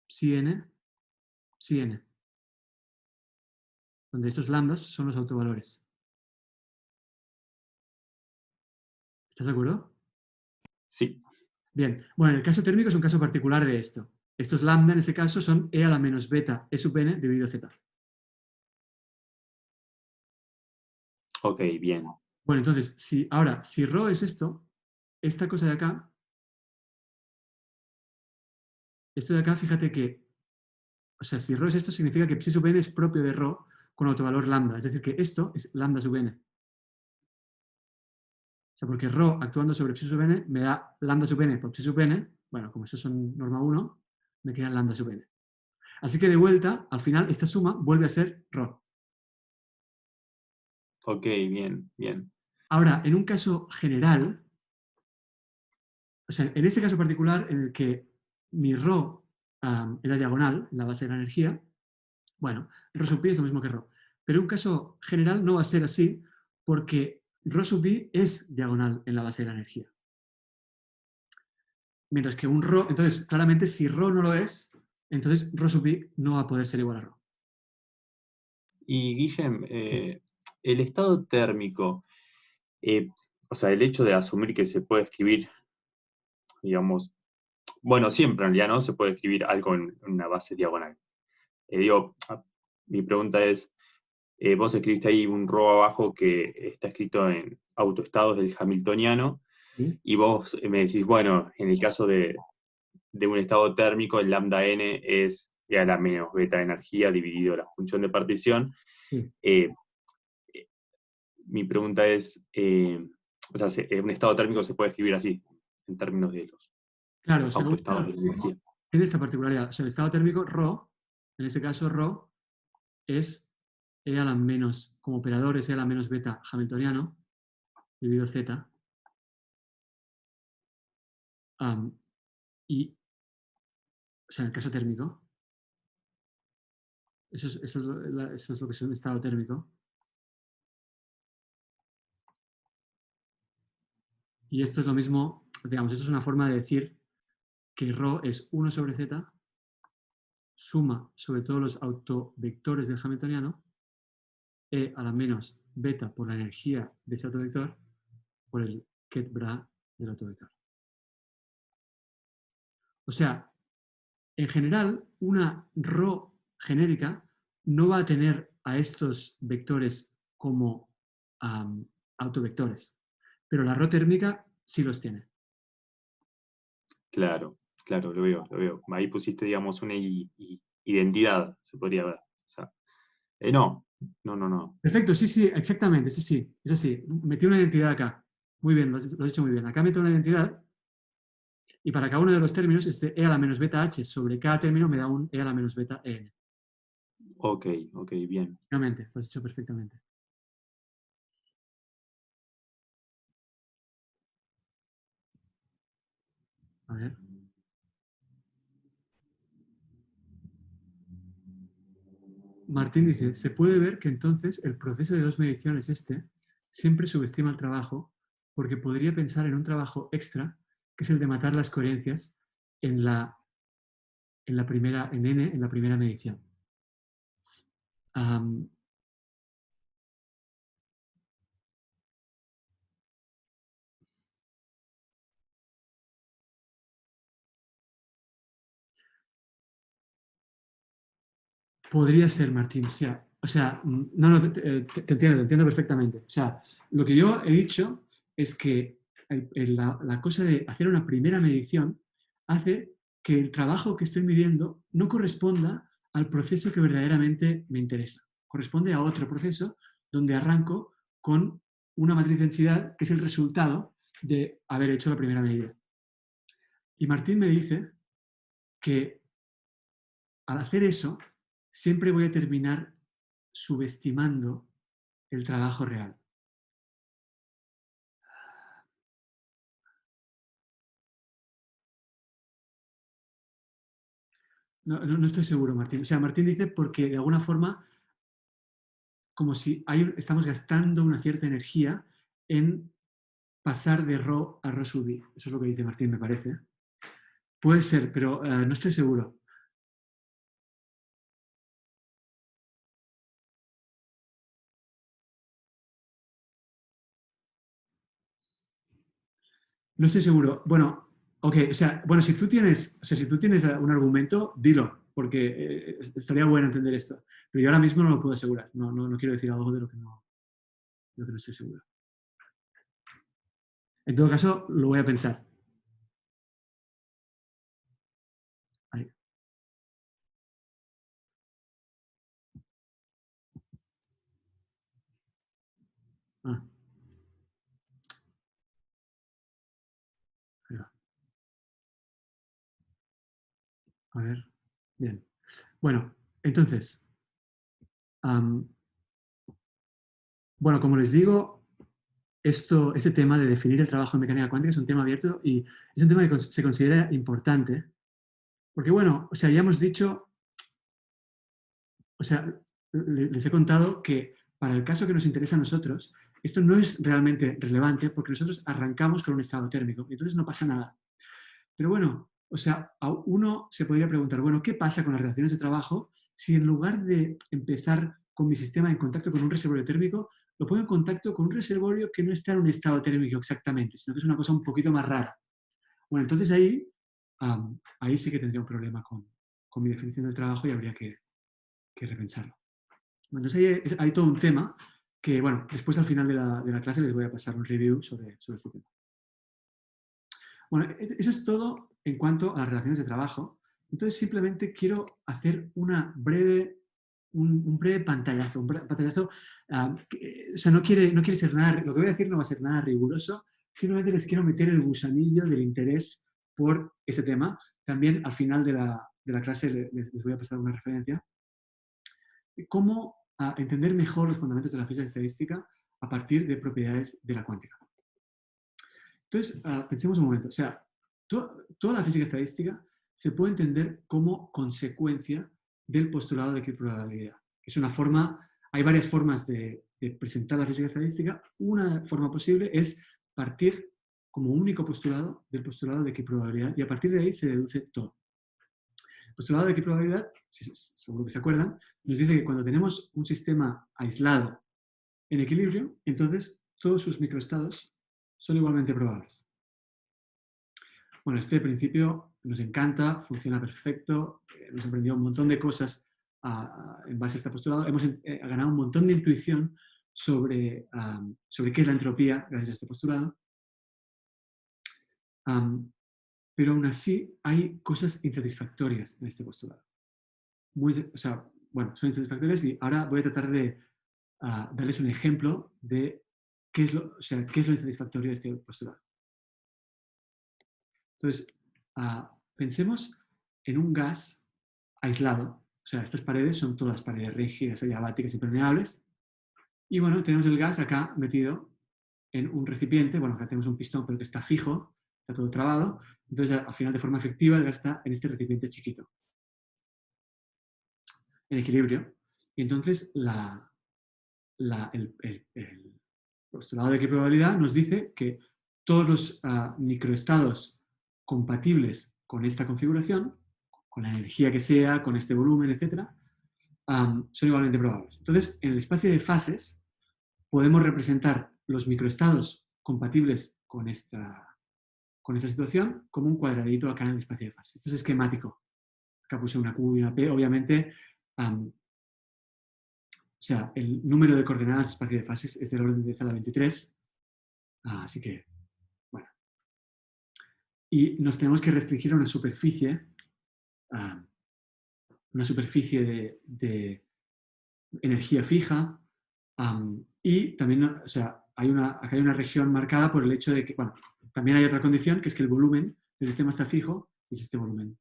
psi n, psi n, donde estos lambdas son los autovalores. ¿Estás de acuerdo? sí, Bien. Bueno, el caso térmico es un caso particular de esto. Estos lambda en ese caso son e a la menos beta e sub n dividido z. ok, bien. Bueno, entonces, si rho es esto, esta cosa de acá, esto de acá, fíjate que, o sea, si rho es esto, significa que psi sub n es propio de rho con autovalor lambda. Es decir, que esto es lambda sub n. O sea, porque rho actuando sobre psi sub n me da lambda sub n por psi sub n. Bueno, como eso son norma 1, me queda lambda sub n. Así que de vuelta, al final, esta suma vuelve a ser rho. Ok, bien, bien. Ahora, en un caso general, o sea, en ese caso particular en el que mi rho era diagonal en la base de la energía, bueno, rho sub pi es lo mismo que rho. Pero en un caso general no va a ser así porque rho sub pi es diagonal en la base de la energía. Mientras que un rho, entonces claramente si rho no lo es, entonces rho sub pi no va a poder ser igual a rho. Y Guillem, el estado térmico, eh, o sea, el hecho de asumir que se puede escribir, digamos, bueno, siempre en realidad, ¿no? Se puede escribir algo en una base diagonal. Digo, mi pregunta es, vos escribiste ahí un row abajo que está escrito en autoestados del Hamiltoniano, ¿Sí? y vos me decís, bueno, en el caso de un estado térmico, el lambda n es e a la menos beta de energía dividido la función de partición. Sí. Eh, Mi pregunta es, o sea, un estado térmico se puede escribir así, en términos de los Claro, o sea, autoestados de la energía. tiene esta particularidad. O sea, el estado térmico rho, en ese caso rho, es e a la menos, como operador es e a la menos beta hamiltoniano dividido z. Y, o sea, en el caso térmico, eso es lo que es un estado térmico. Y esto es lo mismo, digamos, esto es una forma de decir que rho es 1 sobre z, suma sobre todos los autovectores del hamiltoniano, e a la menos beta por la energía de ese autovector, por el ket bra del autovector. O sea, en general, una rho genérica no va a tener a estos vectores como autovectores, pero la rho térmica sí los tiene. Claro, claro, lo veo, lo veo. Ahí pusiste, digamos, una identidad, se podría ver. O sea, no, no, no, no. Perfecto, sí, sí, exactamente, sí, sí, es así. Metí una identidad acá. Muy bien, lo has hecho muy bien. Acá meto una identidad y para cada uno de los términos, este e a la menos beta h sobre cada término me da un e a la menos beta n. Ok, ok, bien. Finalmente, lo has hecho perfectamente. A ver. Martín dice, se puede ver que entonces el proceso de dos mediciones siempre subestima el trabajo porque podría pensar en un trabajo extra, que es el de matar las coherencias en la primera, en n, en la primera medición. Um, Podría ser, Martín. Te entiendo perfectamente. O sea, lo que yo he dicho es que la cosa de hacer una primera medición hace que el trabajo que estoy midiendo no corresponda al proceso que verdaderamente me interesa. Corresponde a otro proceso donde arranco con una matriz de densidad que es el resultado de haber hecho la primera medida. Y Martín me dice que al hacer eso, siempre voy a terminar subestimando el trabajo real. No estoy seguro, Martín. O sea, Martín dice porque de alguna forma, como si estamos gastando una cierta energía en pasar de RAW a RAW sub i. Eso es lo que dice Martín, me parece. Puede ser, pero no estoy seguro. No estoy seguro. Bueno, ok, o sea, bueno, si tú tienes un argumento, dilo, porque estaría bueno entender esto. Pero yo ahora mismo no lo puedo asegurar. No quiero decir algo de lo que no estoy seguro. En todo caso, lo voy a pensar. Ahí. Ah, ahí va. A ver. Bien. Bueno, entonces, bueno, como les digo, este tema de definir el trabajo en mecánica cuántica es un tema abierto y es un tema que se considera importante. Porque, bueno, o sea, ya hemos dicho, o sea, les he contado que para el caso que nos interesa a nosotros, esto no es realmente relevante porque nosotros arrancamos con un estado térmico y entonces no pasa nada. Pero bueno, o sea, a uno se podría preguntar, bueno, ¿qué pasa con las relaciones de trabajo si en lugar de empezar con mi sistema en contacto con un reservorio térmico, lo pongo en contacto con un reservorio que no está en un estado térmico exactamente, sino que es una cosa un poquito más rara? Bueno, entonces ahí sí que tendría un problema con mi definición del trabajo y habría que repensarlo. Bueno, entonces hay todo un tema que, bueno, después al final de la clase les voy a pasar un review sobre este tema. Bueno, eso es todo en cuanto a las relaciones de trabajo. Entonces, simplemente quiero hacer un breve pantallazo. O sea, no quiere ser nada, lo que voy a decir no va a ser nada riguroso, simplemente les quiero meter el gusanillo del interés por este tema. También al final de la clase les voy a pasar una referencia. Cómo entender mejor los fundamentos de la física estadística a partir de propiedades de la cuántica. Entonces, pensemos un momento. O sea, toda la física estadística se puede entender como consecuencia del postulado de equiprobabilidad. Es una forma, hay varias formas de presentar la física estadística. Una forma posible es partir como único postulado del postulado de equiprobabilidad y a partir de ahí se deduce todo. El postulado de equiprobabilidad, seguro que se acuerdan, nos dice que cuando tenemos un sistema aislado en equilibrio, entonces todos sus microestados son igualmente probables. Bueno, este principio nos encanta, funciona perfecto, hemos aprendido un montón de cosas en base a este postulado, hemos ganado un montón de intuición sobre qué es la entropía gracias a este postulado. Pero aún así hay cosas insatisfactorias en este postulado. Son insatisfactorias y ahora voy a tratar de darles un ejemplo de qué es lo insatisfactorio de este postulado. Entonces, pensemos en un gas aislado. O sea, estas paredes son todas paredes rígidas, adiabáticas y permeables. Y bueno, tenemos el gas acá metido en un recipiente. Bueno, acá tenemos un pistón, pero que está fijo, está todo trabado. Entonces, al final, de forma efectiva, el gas está en este recipiente chiquito, en equilibrio. Y entonces, el postulado de equiprobabilidad nos dice que todos los microestados compatibles con esta configuración, con la energía que sea, con este volumen, etc., son igualmente probables. Entonces, en el espacio de fases, podemos representar los microestados compatibles con esta situación como un cuadradito acá en el espacio de fases. Esto es esquemático. Acá puse una Q y una P. Obviamente, sea, el número de coordenadas de espacio de fases es del orden de 10 a la 23. Así que, bueno. Y nos tenemos que restringir a una superficie de energía fija, y también, o sea, acá hay una región marcada por el hecho de que, bueno, también hay otra condición, que es que el volumen del sistema está fijo, y es este volumen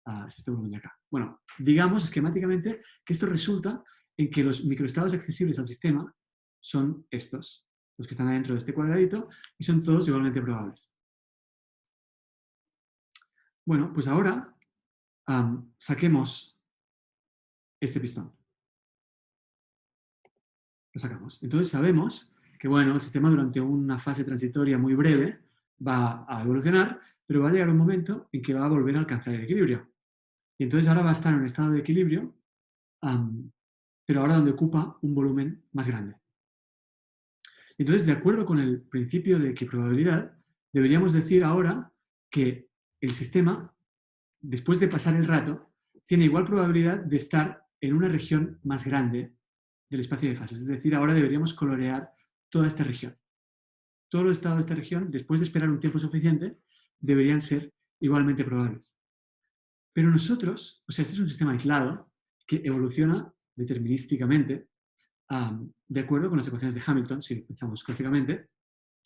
de acá. Bueno, digamos esquemáticamente que esto resulta en que los microestados accesibles al sistema son estos, los que están adentro de este cuadradito, y son todos igualmente probables. Bueno, pues ahora saquemos este pistón. Lo sacamos. Entonces sabemos que, bueno, el sistema durante una fase transitoria muy breve va a evolucionar, pero va a llegar un momento en que va a volver a alcanzar el equilibrio. Y entonces ahora va a estar en un estado de equilibrio, pero ahora donde ocupa un volumen más grande. Entonces, de acuerdo con el principio de equiprobabilidad, deberíamos decir ahora que el sistema, después de pasar el rato, tiene igual probabilidad de estar en una región más grande del espacio de fases. Es decir, ahora deberíamos colorear toda esta región. Todos los estados de esta región, después de esperar un tiempo suficiente, deberían ser igualmente probables. Pero nosotros, o sea, este es un sistema aislado que evoluciona determinísticamente de acuerdo con las ecuaciones de Hamilton, si pensamos clásicamente.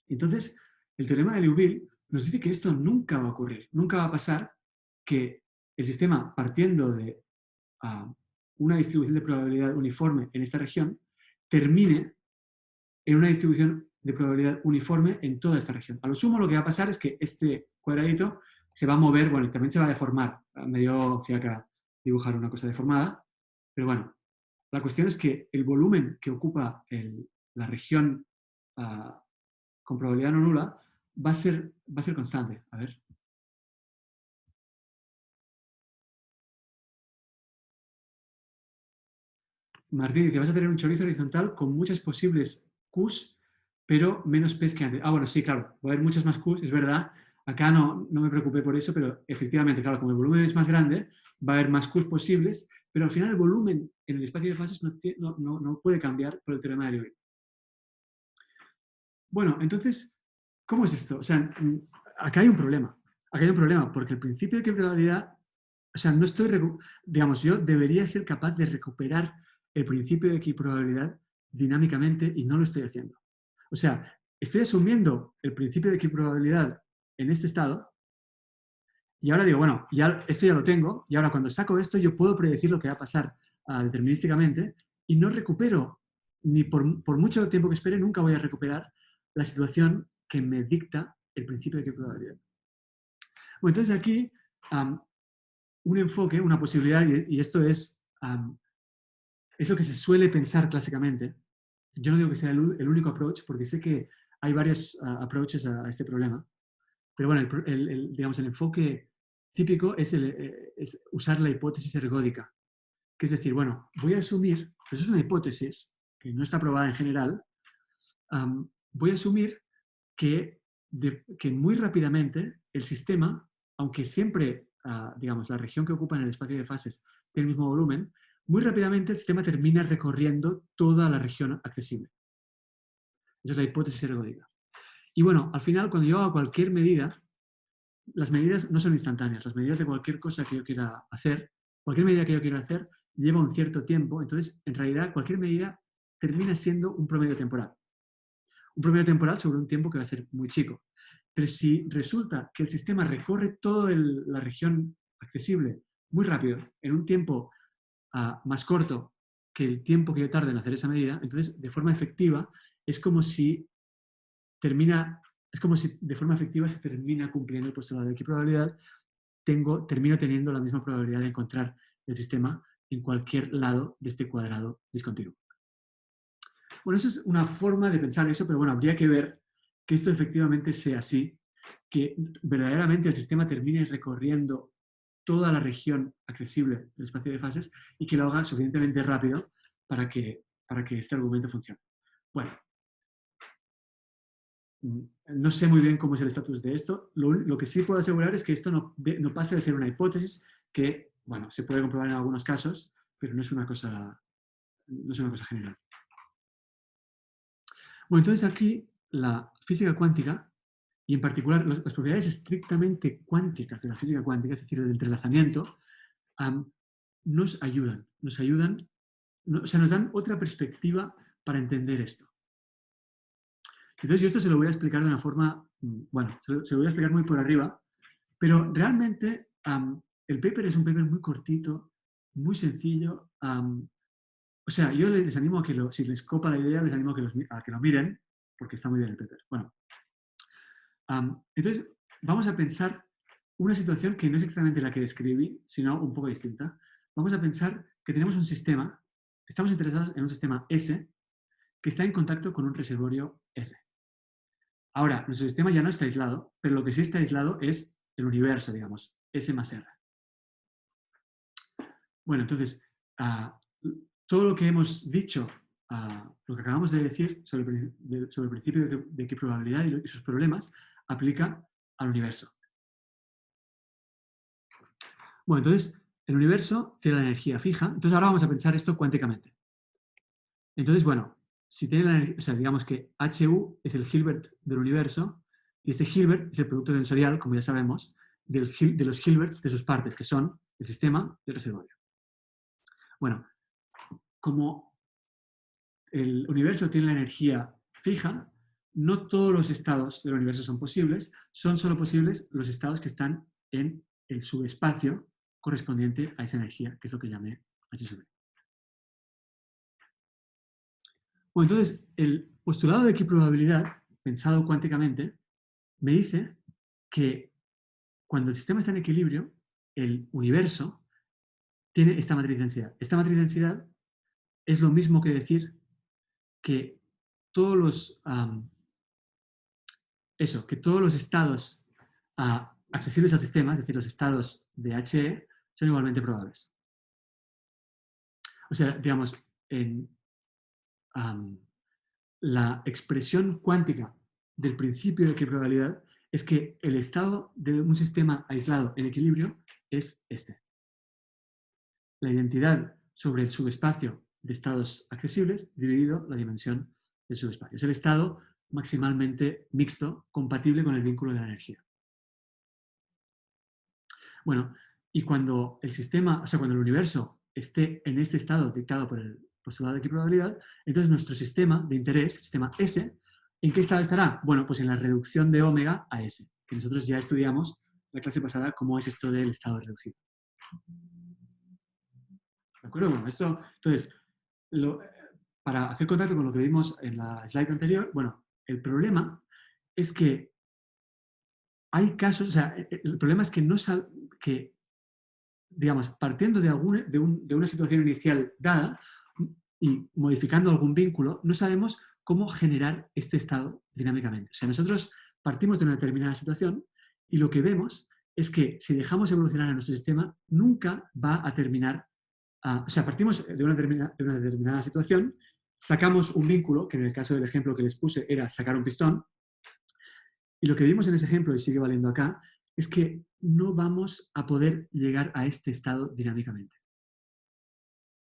Entonces, el teorema de Liouville nos dice que esto nunca va a ocurrir, nunca va a pasar que el sistema, partiendo de una distribución de probabilidad uniforme en esta región, termine en una distribución de probabilidad uniforme en toda esta región. A lo sumo lo que va a pasar es que este cuadradito se va a mover, bueno, y también se va a deformar. Me dio fiaca dibujar una cosa deformada, pero bueno, la cuestión es que el volumen que ocupa la región con probabilidad no nula va a ser constante. A ver. Martín dice, vas a tener un chorizo horizontal con muchas posibles Qs, pero menos Ps que antes. Bueno, sí, claro, va a haber muchas más Qs, es verdad. Acá no me preocupé por eso, pero efectivamente, claro, como el volumen es más grande, va a haber más Qs posibles, pero al final el volumen en el espacio de fases no puede cambiar por el teorema de Liouville. Bueno, entonces, ¿cómo es esto? O sea, acá hay un problema. Acá hay un problema, porque el principio de equiprobabilidad, o sea, no estoy, digamos, yo debería ser capaz de recuperar el principio de equiprobabilidad dinámicamente y no lo estoy haciendo. O sea, estoy asumiendo el principio de equiprobabilidad en este estado y ahora digo, bueno, esto ya lo tengo y ahora cuando saco esto yo puedo predecir lo que va a pasar determinísticamente y no recupero, ni por mucho tiempo que espere, nunca voy a recuperar la situación que me dicta el principio de equiprobabilidad. Bueno, entonces aquí un enfoque, una posibilidad, y esto es lo que se suele pensar clásicamente. Yo no digo que sea el único approach, porque sé que hay varios approaches a este problema, pero bueno, digamos, el enfoque típico es usar la hipótesis ergódica, que es decir, bueno, voy a asumir, pues es una hipótesis que no está probada en general, voy a asumir que muy rápidamente el sistema, aunque siempre, digamos, la región que ocupa en el espacio de fases tiene el mismo volumen, muy rápidamente el sistema termina recorriendo toda la región accesible. Esa es la hipótesis ergódica. Y bueno, al final, cuando yo hago cualquier medida, las medidas no son instantáneas. Las medidas de cualquier cosa que yo quiera hacer, cualquier medida que yo quiera hacer, lleva un cierto tiempo. Entonces, en realidad, cualquier medida termina siendo un promedio temporal. Un promedio temporal sobre un tiempo que va a ser muy chico. Pero si resulta que el sistema recorre toda la región accesible muy rápido, en un tiempo más corto que el tiempo que yo tarde en hacer esa medida, entonces de forma efectiva es como si de forma efectiva se termina cumpliendo el postulado de equiprobabilidad, termino teniendo la misma probabilidad de encontrar el sistema en cualquier lado de este cuadrado discontinuo. Bueno, eso es una forma de pensar eso, pero bueno, habría que ver que esto efectivamente sea así, que verdaderamente el sistema termine recorriendo toda la región accesible del espacio de fases y que lo haga suficientemente rápido para que este argumento funcione. Bueno, no sé muy bien cómo es el estatus de esto. Lo que sí puedo asegurar es que esto no pasa de ser una hipótesis que, bueno, se puede comprobar en algunos casos, pero no es una cosa no es una cosa general. Bueno, entonces aquí la física cuántica, y en particular las propiedades estrictamente cuánticas de la física cuántica, es decir, el entrelazamiento, nos ayudan, o sea, nos dan otra perspectiva para entender esto. Entonces yo esto se lo voy a explicar de una forma, bueno, se lo voy a explicar muy por arriba, pero realmente el paper es un paper muy cortito, muy sencillo. O sea, yo les animo a que, si les copa la idea, les animo a que lo miren, porque está muy bien el paper. Bueno, entonces vamos a pensar una situación que no es exactamente la que describí, sino un poco distinta. Vamos a pensar que tenemos un sistema, estamos interesados en un sistema S que está en contacto con un reservorio R. Ahora, nuestro sistema ya no está aislado, pero lo que sí está aislado es el universo, digamos, S más R. Bueno, entonces, todo lo que hemos dicho, lo que acabamos de decir sobre el principio de equiprobabilidad y sus problemas, aplica al universo. Bueno, entonces, el universo tiene la energía fija. Entonces, ahora vamos a pensar esto cuánticamente. Entonces, bueno, si tiene la energía, o sea, digamos que HU es el Hilbert del universo, y este Hilbert es el producto tensorial, como ya sabemos, de los Hilberts de sus partes, que son el sistema y el reservorio. Bueno, como el universo tiene la energía fija, no todos los estados del universo son posibles, son solo posibles los estados que están en el subespacio correspondiente a esa energía, que es lo que llamé H sub. Bueno, entonces, el postulado de equiprobabilidad, pensado cuánticamente, me dice que cuando el sistema está en equilibrio, el universo tiene esta matriz densidad. Esta matriz densidad es lo mismo que decir que todos los, que todos los estados accesibles al sistema, es decir, los estados de HE, son igualmente probables. O sea, digamos, en la expresión cuántica del principio de equiprobabilidad es que el estado de un sistema aislado en equilibrio es este. La identidad sobre el subespacio de estados accesibles dividido la dimensión del subespacio. Es el estado maximalmente mixto, compatible con el vínculo de la energía. Bueno, y cuando el sistema, o sea, cuando el universo esté en este estado dictado por el postulado de equiprobabilidad, entonces nuestro sistema de interés, el sistema S, ¿en qué estado estará? Bueno, pues en la reducción de omega a S, que nosotros ya estudiamos en la clase pasada cómo es esto del estado reducido. ¿De acuerdo? Bueno, esto, entonces, para hacer contacto con lo que vimos en la slide anterior, bueno, el problema es que hay casos, o sea, el problema es que no que digamos, partiendo de una situación inicial dada y modificando algún vínculo, no sabemos cómo generar este estado dinámicamente. O sea, nosotros partimos de una determinada situación y lo que vemos es que si dejamos evolucionar a nuestro sistema, nunca va a terminar. O sea, partimos de una determinada situación, sacamos un vínculo, que en el caso del ejemplo que les puse era sacar un pistón, y lo que vimos en ese ejemplo, y sigue valiendo acá, es que no vamos a poder llegar a este estado dinámicamente.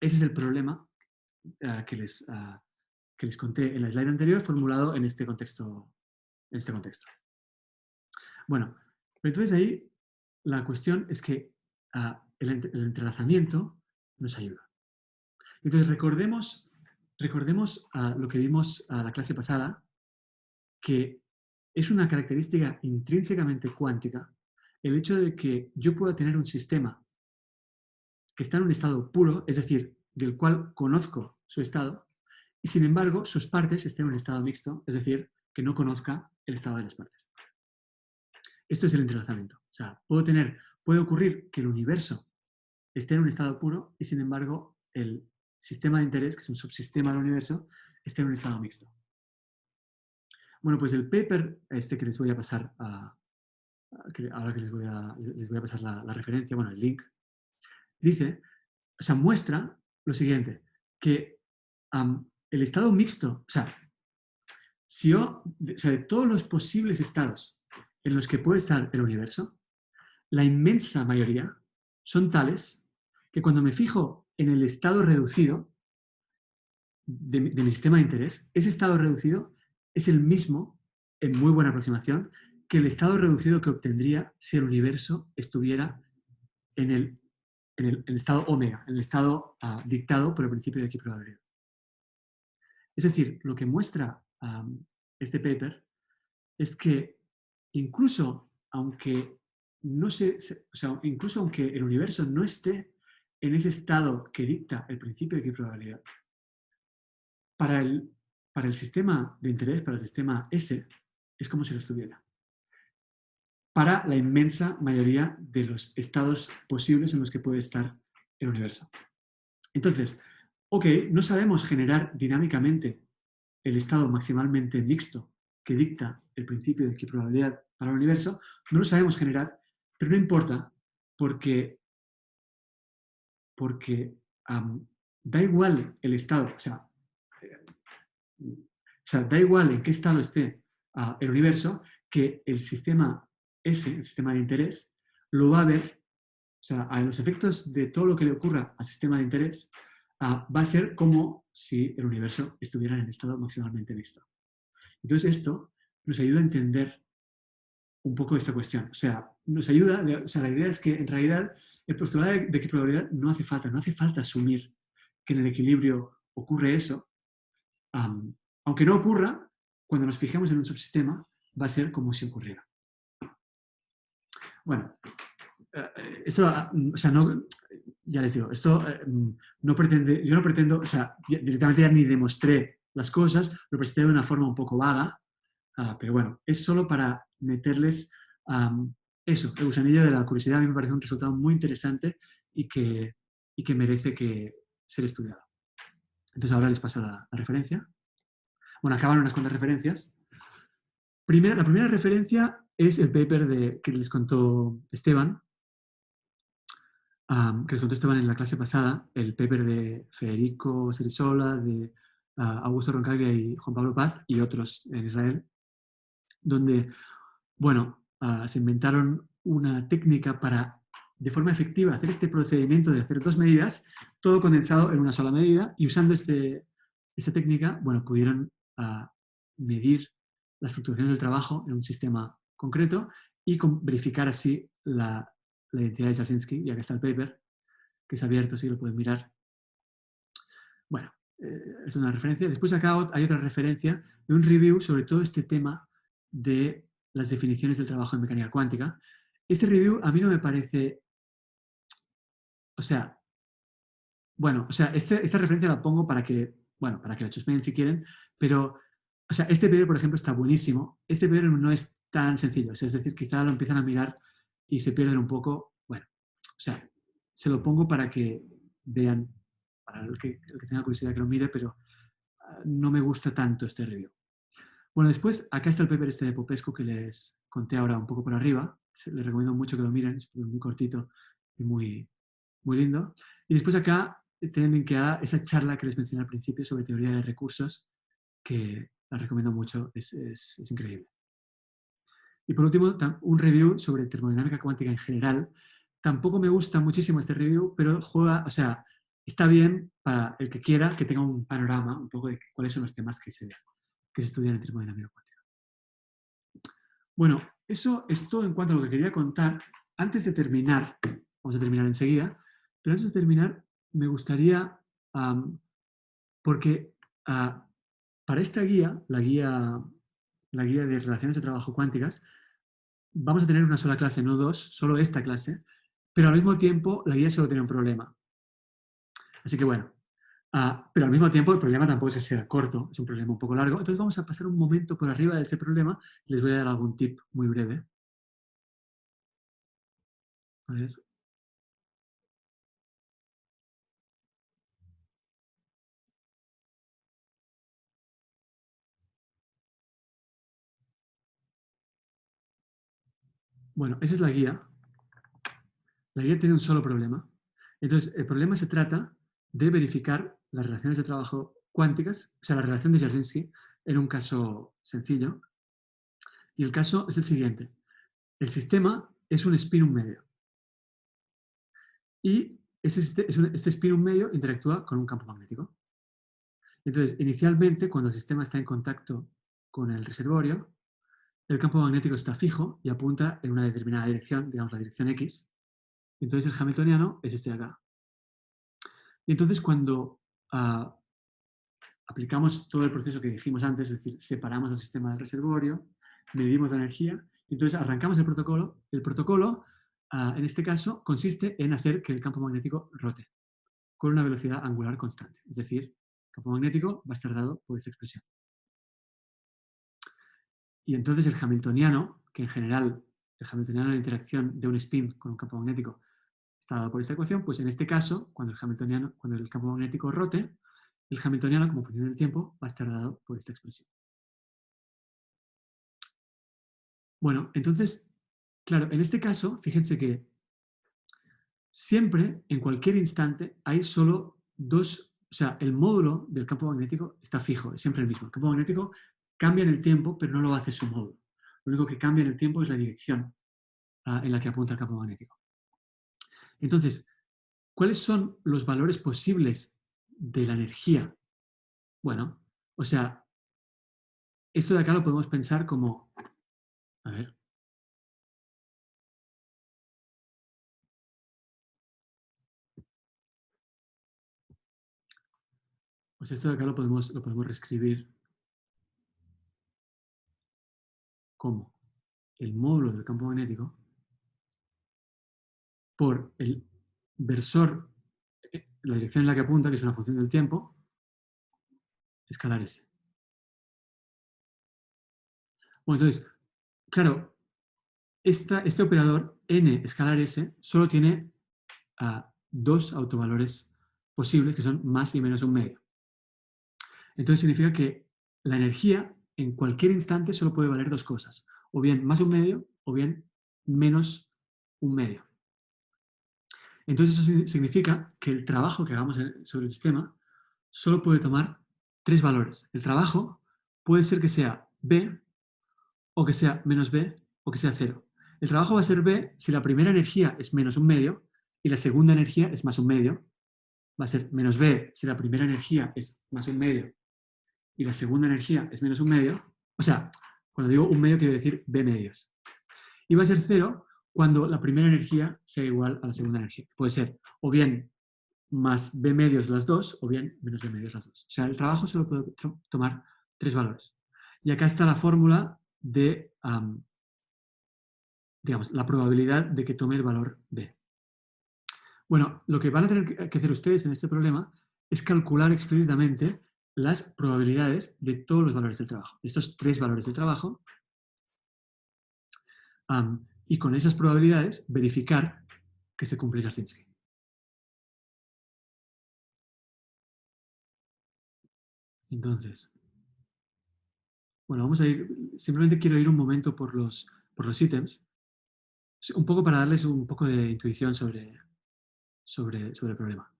Ese es el problema que les conté en la slide anterior, formulado en este contexto. Bueno, entonces ahí la cuestión es que el entrelazamiento nos ayuda. Entonces recordemos lo que vimos la clase pasada, que es una característica intrínsecamente cuántica el hecho de que yo pueda tener un sistema que está en un estado puro, es decir, del cual conozco su estado, y sin embargo sus partes estén en un estado mixto, es decir, que no conozca el estado de las partes. Esto es el entrelazamiento. O sea, puede ocurrir que el universo esté en un estado puro y sin embargo el sistema de interés, que es un subsistema del universo, esté en un estado mixto. Bueno, pues el paper que les voy a pasar ahora que les voy a pasar la referencia, bueno, el link, dice, o sea, muestra lo siguiente, que el estado mixto, o sea, de todos los posibles estados en los que puede estar el universo, la inmensa mayoría son tales que cuando me fijo en el estado reducido, de mi sistema de interés, ese estado reducido es el mismo, en muy buena aproximación, que el estado reducido que obtendría si el universo estuviera en el estado omega, en el estado dictado por el principio de equiprobabilidad. Es decir, lo que muestra este paper es que incluso aunque incluso aunque el universo no esté en ese estado que dicta el principio de equiprobabilidad, para el sistema de interés, para el sistema S, es como si lo estuviera. Para la inmensa mayoría de los estados posibles en los que puede estar el universo. Entonces, ok, no sabemos generar dinámicamente el estado maximalmente mixto que dicta el principio de equiprobabilidad para el universo, no lo sabemos generar, pero no importa, porque da igual el estado, da igual en qué estado esté el universo, que el sistema S, el sistema de interés, lo va a ver, a los efectos de todo lo que le ocurra al sistema de interés, va a ser como si el universo estuviera en el estado maximalmente mixto. Entonces esto nos ayuda a entender un poco esta cuestión. Nos ayuda, la idea es que en realidad el postulado de equiprobabilidad no hace falta asumir que en el equilibrio ocurre eso. Aunque no ocurra, cuando nos fijemos en un subsistema, va a ser como si ocurriera. Bueno, esto, ya les digo, esto no pretende, yo no pretendo, directamente ya ni demostré las cosas, lo presenté de una forma un poco vaga, pero bueno, es solo para meterles eso, el gusanillo de la curiosidad. A mí me parece un resultado muy interesante y que merece ser estudiado. Entonces ahora les paso la referencia. Bueno, acaban unas cuantas referencias. La primera referencia es el paper que les contó Esteban, en la clase pasada, el paper de Federico Cerisola, de Augusto Roncaglia y Juan Pablo Paz y otros en Israel, donde, bueno, se inventaron una técnica para, de forma efectiva, hacer este procedimiento de hacer dos medidas, todo condensado en una sola medida, y usando esta técnica, bueno, pudieron medir las fluctuaciones del trabajo en un sistema concreto y verificar así la identidad de Jarzynski, y acá está el paper, que es abierto, si lo pueden mirar. Bueno, es una referencia. Después acá hay otra referencia de un review sobre todo este tema de las definiciones del trabajo en mecánica cuántica. Este review a mí no me parece... esta referencia la pongo para que la chusmeen si quieren, pero este paper, por ejemplo, está buenísimo. Este paper no es tan sencillo, es decir, quizá lo empiezan a mirar y se pierden un poco. Bueno, se lo pongo para que vean, para el que tenga curiosidad que lo mire, pero no me gusta tanto este review. Bueno, después, acá está el paper de Popescu que les conté ahora un poco por arriba. Les recomiendo mucho que lo miren, es muy cortito y muy, muy lindo. Y después acá tienen linkeada esa charla que les mencioné al principio sobre teoría de recursos, que la recomiendo mucho, es increíble. Y por último, un review sobre termodinámica cuántica en general. Tampoco me gusta muchísimo este review, pero está bien para el que quiera que tenga un panorama un poco de cuáles son los temas que se estudian en termodinámica cuántica. Bueno, eso es todo en cuanto a lo que quería contar. Antes de terminar, vamos a terminar enseguida, pero antes de terminar, me gustaría, porque para esta guía, la guía de relaciones de trabajo cuánticas, vamos a tener una sola clase, no dos, solo esta clase, pero al mismo tiempo la guía solo tiene un problema. Así que bueno, pero al mismo tiempo el problema tampoco es que sea corto, es un problema un poco largo. Entonces vamos a pasar un momento por arriba de ese problema y les voy a dar algún tip muy breve. A ver. Bueno, esa es la guía. La guía tiene un solo problema. Entonces, el problema se trata de verificar las relaciones de trabajo cuánticas, la relación de Jarzynski, en un caso sencillo. Y el caso es el siguiente. El sistema es un spinum medio. Y este spinum medio interactúa con un campo magnético. Entonces, inicialmente, cuando el sistema está en contacto con el reservorio, el campo magnético está fijo y apunta en una determinada dirección, digamos la dirección X. Entonces, el hamiltoniano es este de acá. Y entonces, cuando aplicamos todo el proceso que dijimos antes, es decir, separamos el sistema del reservorio, medimos la energía, y entonces arrancamos el protocolo. El protocolo, en este caso, consiste en hacer que el campo magnético rote con una velocidad angular constante. Es decir, el campo magnético va a estar dado por esta expresión. Y entonces el hamiltoniano, que en general el hamiltoniano de la interacción de un spin con un campo magnético está dado por esta ecuación, pues en este caso, cuando el campo magnético rote, el hamiltoniano, como función del tiempo, va a estar dado por esta expresión. Bueno, entonces, claro, en este caso, fíjense que siempre, en cualquier instante, hay solo dos, o sea, el módulo del campo magnético está fijo, es siempre el mismo. El campo magnético cambia en el tiempo, pero no lo hace su módulo. Lo único que cambia en el tiempo es la dirección en la que apunta el campo magnético. Entonces, ¿cuáles son los valores posibles de la energía? Bueno, o sea, esto de acá lo podemos pensar como, a ver, pues esto de acá lo podemos reescribir como el módulo del campo magnético por el versor, la dirección en la que apunta, que es una función del tiempo, escalar S. Bueno, entonces, claro, este operador n escalar S solo tiene dos autovalores posibles, que son más y menos un medio. Entonces significa que la energía en cualquier instante solo puede valer dos cosas, o bien más un medio o bien menos un medio. Entonces eso significa que el trabajo que hagamos sobre el sistema solo puede tomar tres valores. El trabajo puede ser que sea B, o que sea menos B, o que sea cero. El trabajo va a ser B si la primera energía es menos un medio y la segunda energía es más un medio. Va a ser menos B si la primera energía es más un medio y la segunda energía es menos un medio. O sea, cuando digo un medio quiero decir B medios. Y va a ser cero cuando la primera energía sea igual a la segunda energía. Puede ser o bien más B medios las dos, o bien menos B medios las dos. O sea, el trabajo solo puede tomar tres valores. Y acá está la fórmula de, digamos, la probabilidad de que tome el valor B. Bueno, lo que van a tener que hacer ustedes en este problema es calcular explícitamente las probabilidades de todos los valores del trabajo, de estos tres valores del trabajo, y con esas probabilidades verificar que se cumple Jarzynski. Entonces, bueno, vamos a ir, simplemente quiero ir un momento por los ítems, un poco para darles un poco de intuición sobre el problema.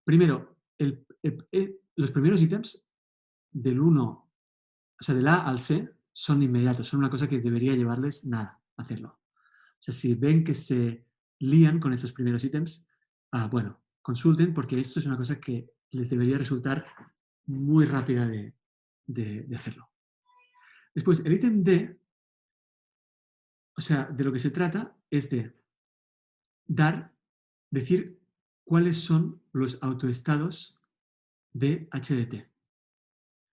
Primero, los primeros ítems del 1, o sea, del A al C, son inmediatos, son una cosa que debería llevarles nada hacerlo. O sea, si ven que se lían con estos primeros ítems, bueno, consulten porque esto es una cosa que les debería resultar muy rápida de hacerlo. Después, el ítem D, o sea, de lo que se trata es de decir cuáles son los autoestados de H de T.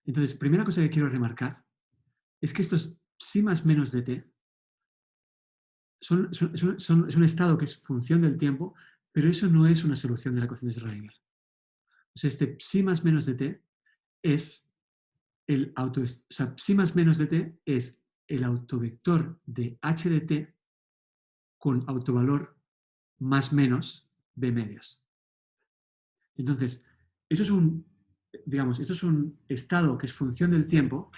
Entonces, primera cosa que quiero remarcar es que estos psi más menos de T es un estado que es función del tiempo, pero eso no es una solución de la ecuación de Schrödinger. O sea, este psi más menos de T es psi más menos de T es el autovector de H de T con autovalor más menos B medios. Entonces, eso es esto es un estado que es función del tiempo,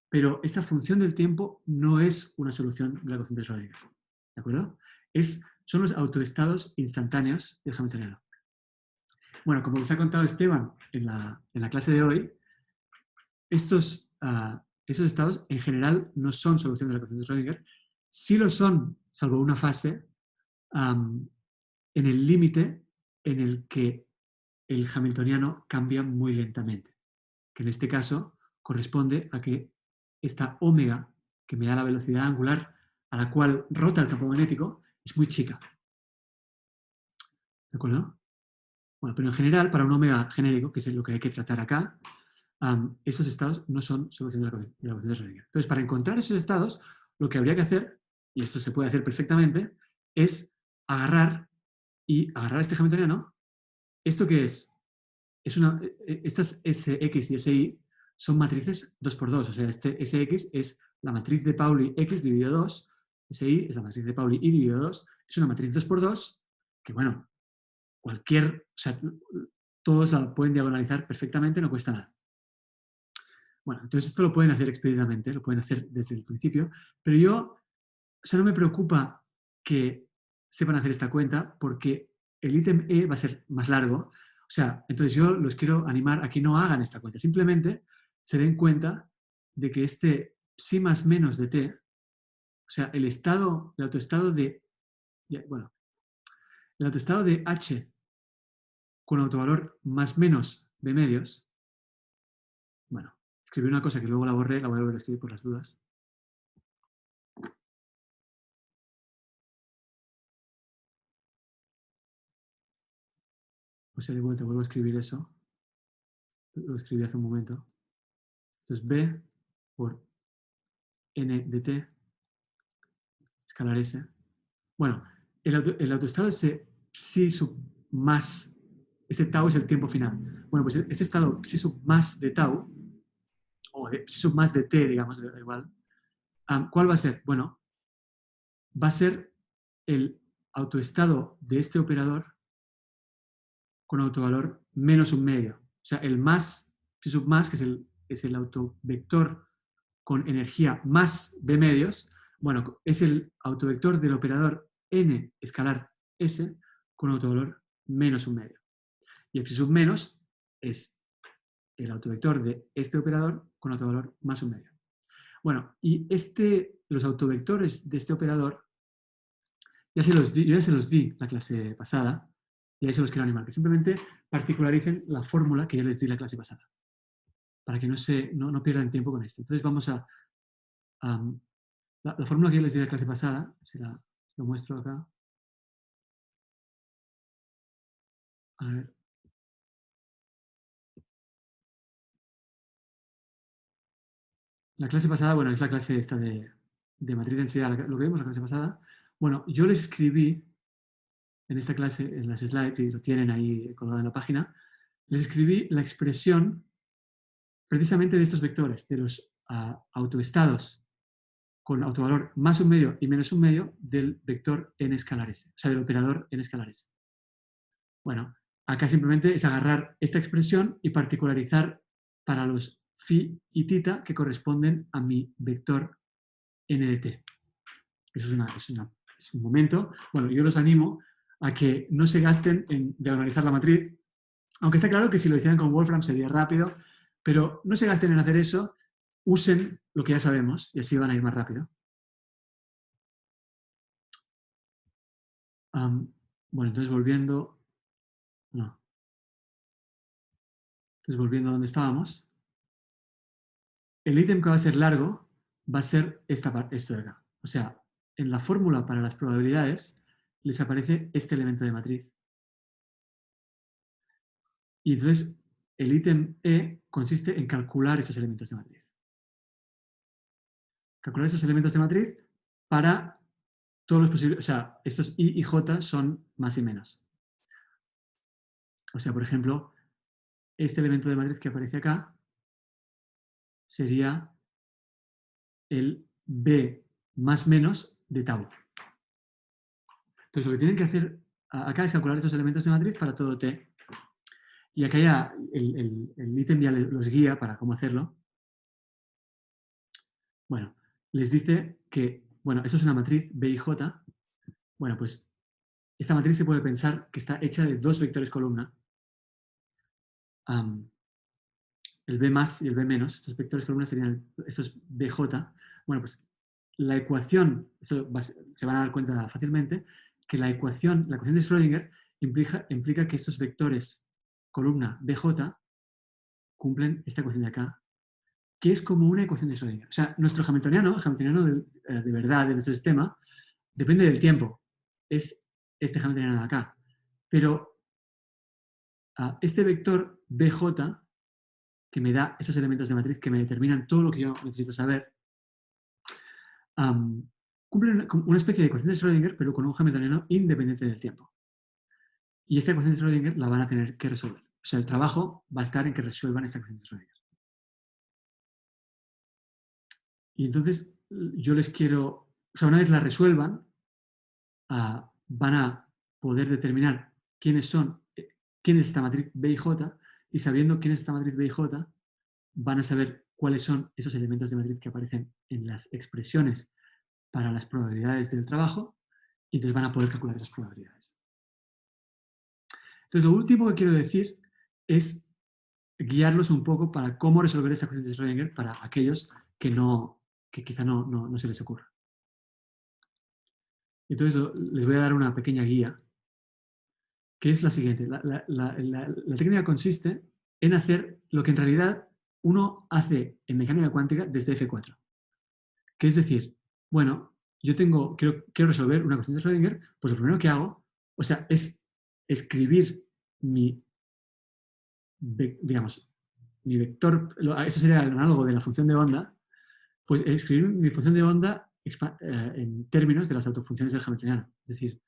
pero esta función del tiempo no es una solución de la ecuación de Schrödinger. ¿De acuerdo? Son los autoestados instantáneos del hamiltoniano. Bueno, como les ha contado Esteban en la clase de hoy, estos estados en general no son solución de la ecuación de Schrödinger. Sí lo son, salvo una fase, en el límite en el que el hamiltoniano cambia muy lentamente. que en este caso corresponde a que esta omega, que me da la velocidad angular a la cual rota el campo magnético, es muy chica. ¿De acuerdo? Bueno, pero en general, para un omega genérico, que es lo que hay que tratar acá, estos estados no son solución de la ecuación de Schrödinger. Entonces, para encontrar esos estados, lo que habría que hacer, y esto se puede hacer perfectamente, es agarrar este hamiltoniano. ¿Esto qué es? Estas Sx y Si son matrices 2×2, o sea, este Sx es la matriz de Pauli x dividido 2, Si es la matriz de Pauli y dividido 2, es una matriz 2×2, que bueno, o sea, todos la pueden diagonalizar perfectamente, no cuesta nada. Bueno, entonces esto lo pueden hacer expeditamente, lo pueden hacer desde el principio, pero yo, o sea, no me preocupa que sepan hacer esta cuenta porque el ítem E va a ser más largo. O sea, entonces yo los quiero animar a que no hagan esta cuenta, simplemente se den cuenta de que este psi más menos de t, o sea, el autoestado de, bueno, el autoestado de h con autovalor más menos b medios, bueno, escribí una cosa que luego la borré, la voy a volver a escribir por las dudas. O sea, de vuelta vuelvo a escribir eso. Lo escribí hace un momento. Esto es B por N de T, escalar S. Bueno, el autoestado es psi sub más, este tau es el tiempo final. Bueno, pues este estado psi sub más de tau, o de psi sub más de T, digamos, da igual, ¿cuál va a ser? Bueno, va a ser el autoestado de este operador con autovalor menos un medio. O sea, el más, psi sub más, que es el autovector con energía más b medios, bueno, es el autovector del operador n escalar s con autovalor menos un medio. Y el psi sub menos es el autovector de este operador con autovalor más un medio. Bueno, y los autovectores de este operador, yo ya se los di la clase pasada, y ahí se los quiero animar, que simplemente particularicen la fórmula que yo les di la clase pasada, para que no pierdan tiempo con esto. Entonces vamos a la fórmula que yo les di la clase pasada, se lo muestro acá. A ver. La clase pasada, bueno, es la clase esta de matriz de densidad, lo que vimos la clase pasada. Bueno, yo les escribí en esta clase, en las slides, y lo tienen ahí colgado en la página, les escribí la expresión precisamente de estos vectores, de los autoestados con autovalor más un medio y menos un medio del vector n escalar s, o sea, del operador n escalar s. Bueno, acá simplemente es agarrar esta expresión y particularizar para los phi y tita que corresponden a mi vector n de t. Eso es un momento. Bueno, yo los animo a que no se gasten en diagonalizar la matriz, aunque está claro que si lo hicieran con Wolfram sería rápido, pero no se gasten en hacer eso, usen lo que ya sabemos y así van a ir más rápido. Bueno, entonces volviendo... No. Entonces volviendo a donde estábamos, el ítem que va a ser largo va a ser esto de acá. O sea, en la fórmula para las probabilidades les aparece este elemento de matriz. Y entonces el ítem E consiste en calcular esos elementos de matriz. Calcular esos elementos de matriz para todos los posibles, o sea, estos I y J son más y menos. O sea, por ejemplo, este elemento de matriz que aparece acá sería el B más menos de tau. Entonces lo que tienen que hacer acá es calcular estos elementos de matriz para todo T. Y acá ya el ítem ya los guía para cómo hacerlo. Bueno, les dice que, bueno, esto es una matriz B y J. Bueno, pues esta matriz se puede pensar que está hecha de dos vectores columna. El B más y el B menos. Estos vectores columna serían estos BJ. Bueno, pues la ecuación, se van a dar cuenta fácilmente, que la ecuación de Schrödinger implica que estos vectores columna BJ, cumplen esta ecuación de acá, que es como una ecuación de Schrödinger. O sea, nuestro hamiltoniano, el hamiltoniano de verdad de nuestro sistema, depende del tiempo. Es este hamiltoniano de acá. Pero este vector BJ, que me da esos elementos de matriz que me determinan todo lo que yo necesito saber, cumple una especie de ecuación de Schrödinger, pero con un hamiltoniano independiente del tiempo. Y esta ecuación de Schrödinger la van a tener que resolver. O sea, el trabajo va a estar en que resuelvan esta ecuación de Schrödinger. Y entonces yo les quiero, o sea, una vez la resuelvan, van a poder determinar quién es esta matriz B y J, y sabiendo quién es esta matriz B y J, van a saber cuáles son esos elementos de matriz que aparecen en las expresiones para las probabilidades del trabajo, y entonces van a poder calcular esas probabilidades. Entonces, lo último que quiero decir es guiarlos un poco para cómo resolver esta ecuación de Schrödinger para aquellos que quizá no se les ocurra. Entonces, les voy a dar una pequeña guía, que es la siguiente. La técnica consiste en hacer lo que en realidad uno hace en mecánica cuántica desde F4. Que es decir, bueno, yo quiero resolver una ecuación de Schrödinger, pues lo primero que hago, o sea, es escribir digamos, mi vector, eso sería el análogo de la función de onda, pues escribir mi función de onda en términos de las autofunciones del hamiltoniano. Es decir,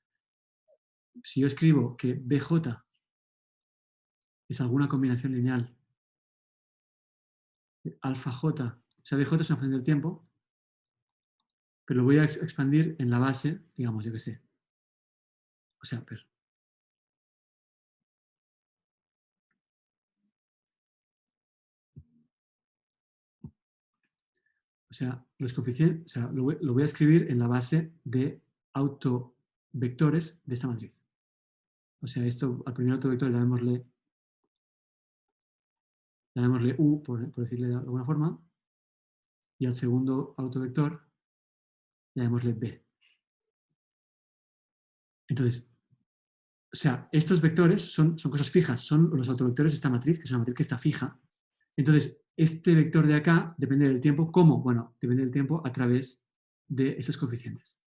si yo escribo que BJ es alguna combinación lineal de alfa J, o sea, BJ es una función del tiempo, pero lo voy a expandir en la base, digamos, yo qué sé. O sea, los coeficientes, o sea, lo voy a escribir en la base de autovectores de esta matriz. O sea, esto al primer autovector llamémosle U, por decirle de alguna forma, y al segundo autovector llamémosle B. Entonces, o sea, estos vectores son cosas fijas, son los autovectores de esta matriz, que es una matriz que está fija. Entonces, este vector de acá depende del tiempo. ¿Cómo? Bueno, depende del tiempo a través de estos coeficientes.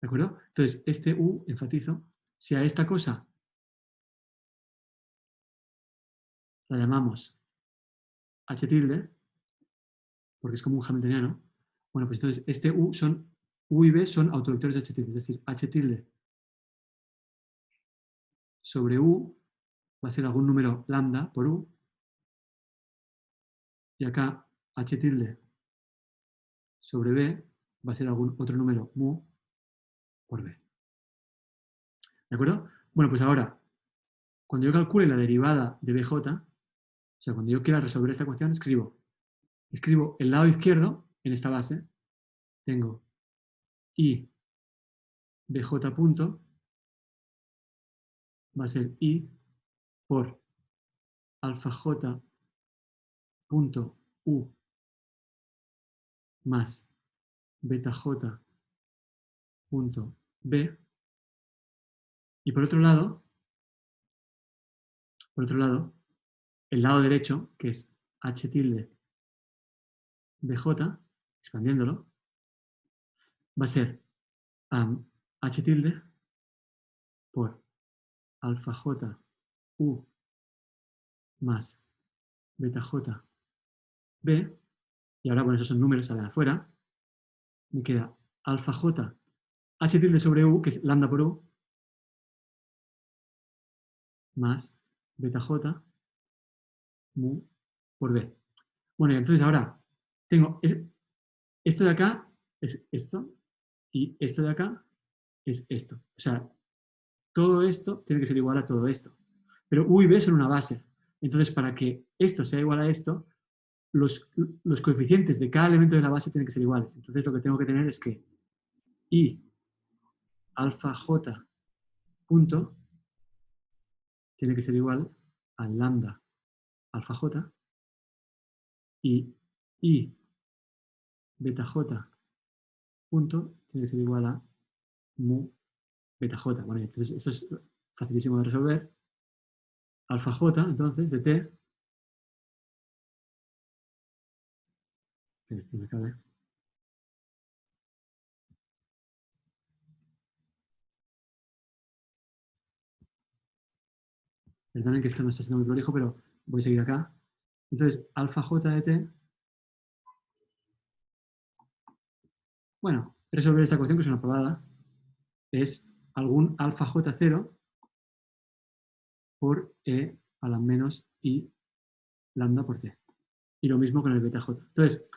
¿De acuerdo? Entonces, este U, enfatizo, si a esta cosa la llamamos H tilde, porque es como un hamiltoniano, bueno, pues entonces este U y B son autovectores de H tilde, es decir, H tilde sobre U va a ser algún número lambda por U, y acá H tilde sobre B va a ser algún otro número mu por B. ¿De acuerdo? Bueno, pues ahora, cuando yo calcule la derivada de BJ, o sea, cuando yo quiera resolver esta ecuación, escribo el lado izquierdo en esta base, tengo I BJ punto, va a ser I por alfa J punto U más beta J punto B. Y por otro lado, el lado derecho, que es H tilde BJ, expandiéndolo, va a ser H tilde por alfa J U más beta J B. Y ahora, bueno, esos son números, salen afuera. Me queda alfa J H tilde sobre U, que es lambda por U, más beta J mu por B. Bueno, y entonces ahora tengo esto de acá es esto y esto de acá es esto. O sea, todo esto tiene que ser igual a todo esto. Pero U y B son una base. Entonces, para que esto sea igual a esto, los coeficientes de cada elemento de la base tienen que ser iguales. Entonces, lo que tengo que tener es que I alfa J punto tiene que ser igual a lambda alfa J y I beta J punto tiene que ser igual a mu beta J. Bueno, entonces esto es facilísimo de resolver. alfa j, entonces, de t, que me cabe. Perdonen que esto no está siendo muy prolijo, pero voy a seguir acá. Entonces, alfa j de t, bueno, resolver esta ecuación, que es una pavada, es algún alfa j0 por e a la menos i lambda por t. Y lo mismo con el beta j. Entonces,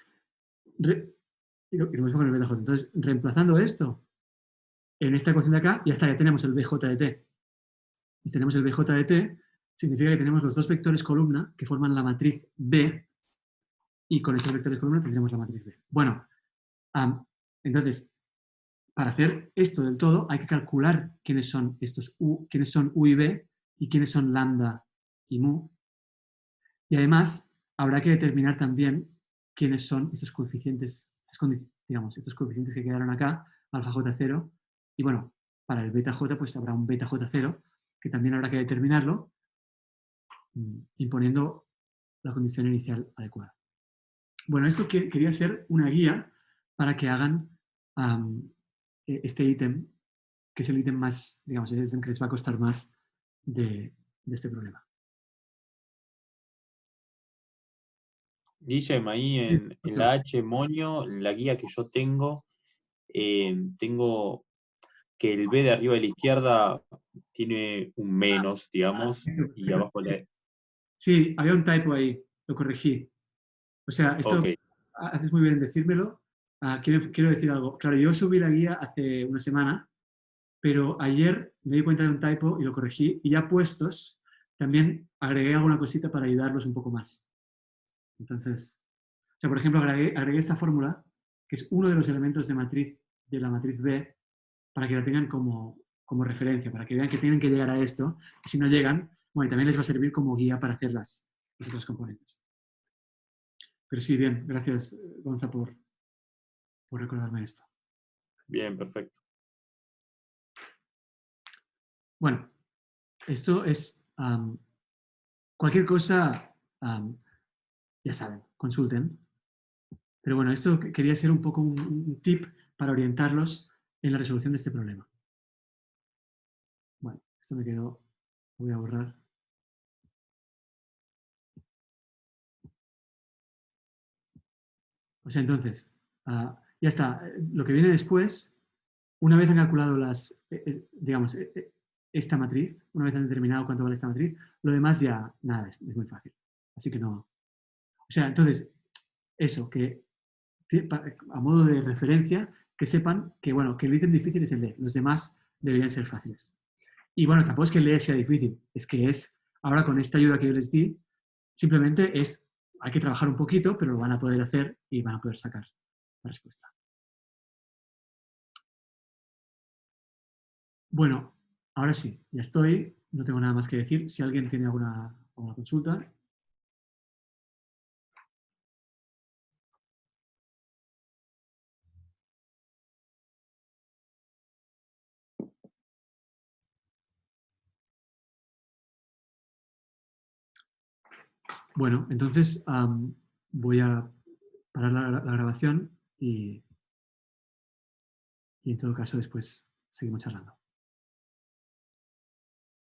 y lo mismo con el beta j. Entonces, reemplazando esto en esta ecuación de acá, ya está, ya tenemos el bj de t. Si tenemos el bj de t, significa que tenemos los dos vectores columna que forman la matriz B, y con estos vectores columna tendremos la matriz B. Bueno, entonces, para hacer esto del todo, hay que calcular quiénes son estos U, quiénes son U y B, y quiénes son lambda y mu. Y además, habrá que determinar también quiénes son estos coeficientes, digamos, estos coeficientes que quedaron acá, alfa j0. Y bueno, para el beta j, pues habrá un beta j0, que también habrá que determinarlo, imponiendo la condición inicial adecuada. Bueno, esto quería ser una guía para que hagan este ítem, que es el ítem más, digamos, el ítem que les va a costar más de este problema. Guillem, ahí en la H moño, la guía que yo tengo, tengo que el B de arriba de la izquierda tiene un menos, digamos, y abajo la... Sí, había un typo ahí, lo corregí. O sea, esto Ok, haces muy bien en decírmelo. Quiero decir algo. Claro, yo subí la guía hace una semana, pero ayer me di cuenta de un typo y lo corregí. Y ya puestos, también agregué alguna cosita para ayudarlos un poco más. Entonces, o sea, por ejemplo, agregué esta fórmula, que es uno de los elementos de la matriz B, para que la tengan como referencia, para que vean que tienen que llegar a esto. Y si no llegan, bueno, y también les va a servir como guía para hacer los otros componentes. Pero sí, bien, gracias, Gonza, por recordarme esto. bien, perfecto. Bueno, esto es cualquier cosa, ya saben, consulten. Pero bueno, esto quería ser un poco un tip para orientarlos en la resolución de este problema. Bueno, esto me quedó, lo voy a borrar. O sea, entonces, ya está. Lo que viene después, una vez han calculado digamos, esta matriz, una vez han determinado cuánto vale esta matriz, lo demás ya, nada, es muy fácil. Así que no. O sea, entonces, eso, que a modo de referencia, que sepan que, bueno, que el ítem difícil es el D, los demás deberían ser fáciles. Y bueno, tampoco es que el D sea difícil, es que es, ahora con esta ayuda que yo les di, simplemente hay que trabajar un poquito, pero lo van a poder hacer y van a poder sacar la respuesta. Bueno, ahora sí, ya estoy, no tengo nada más que decir. Si alguien tiene alguna consulta. Bueno, entonces voy a parar la grabación y en todo caso después seguimos charlando.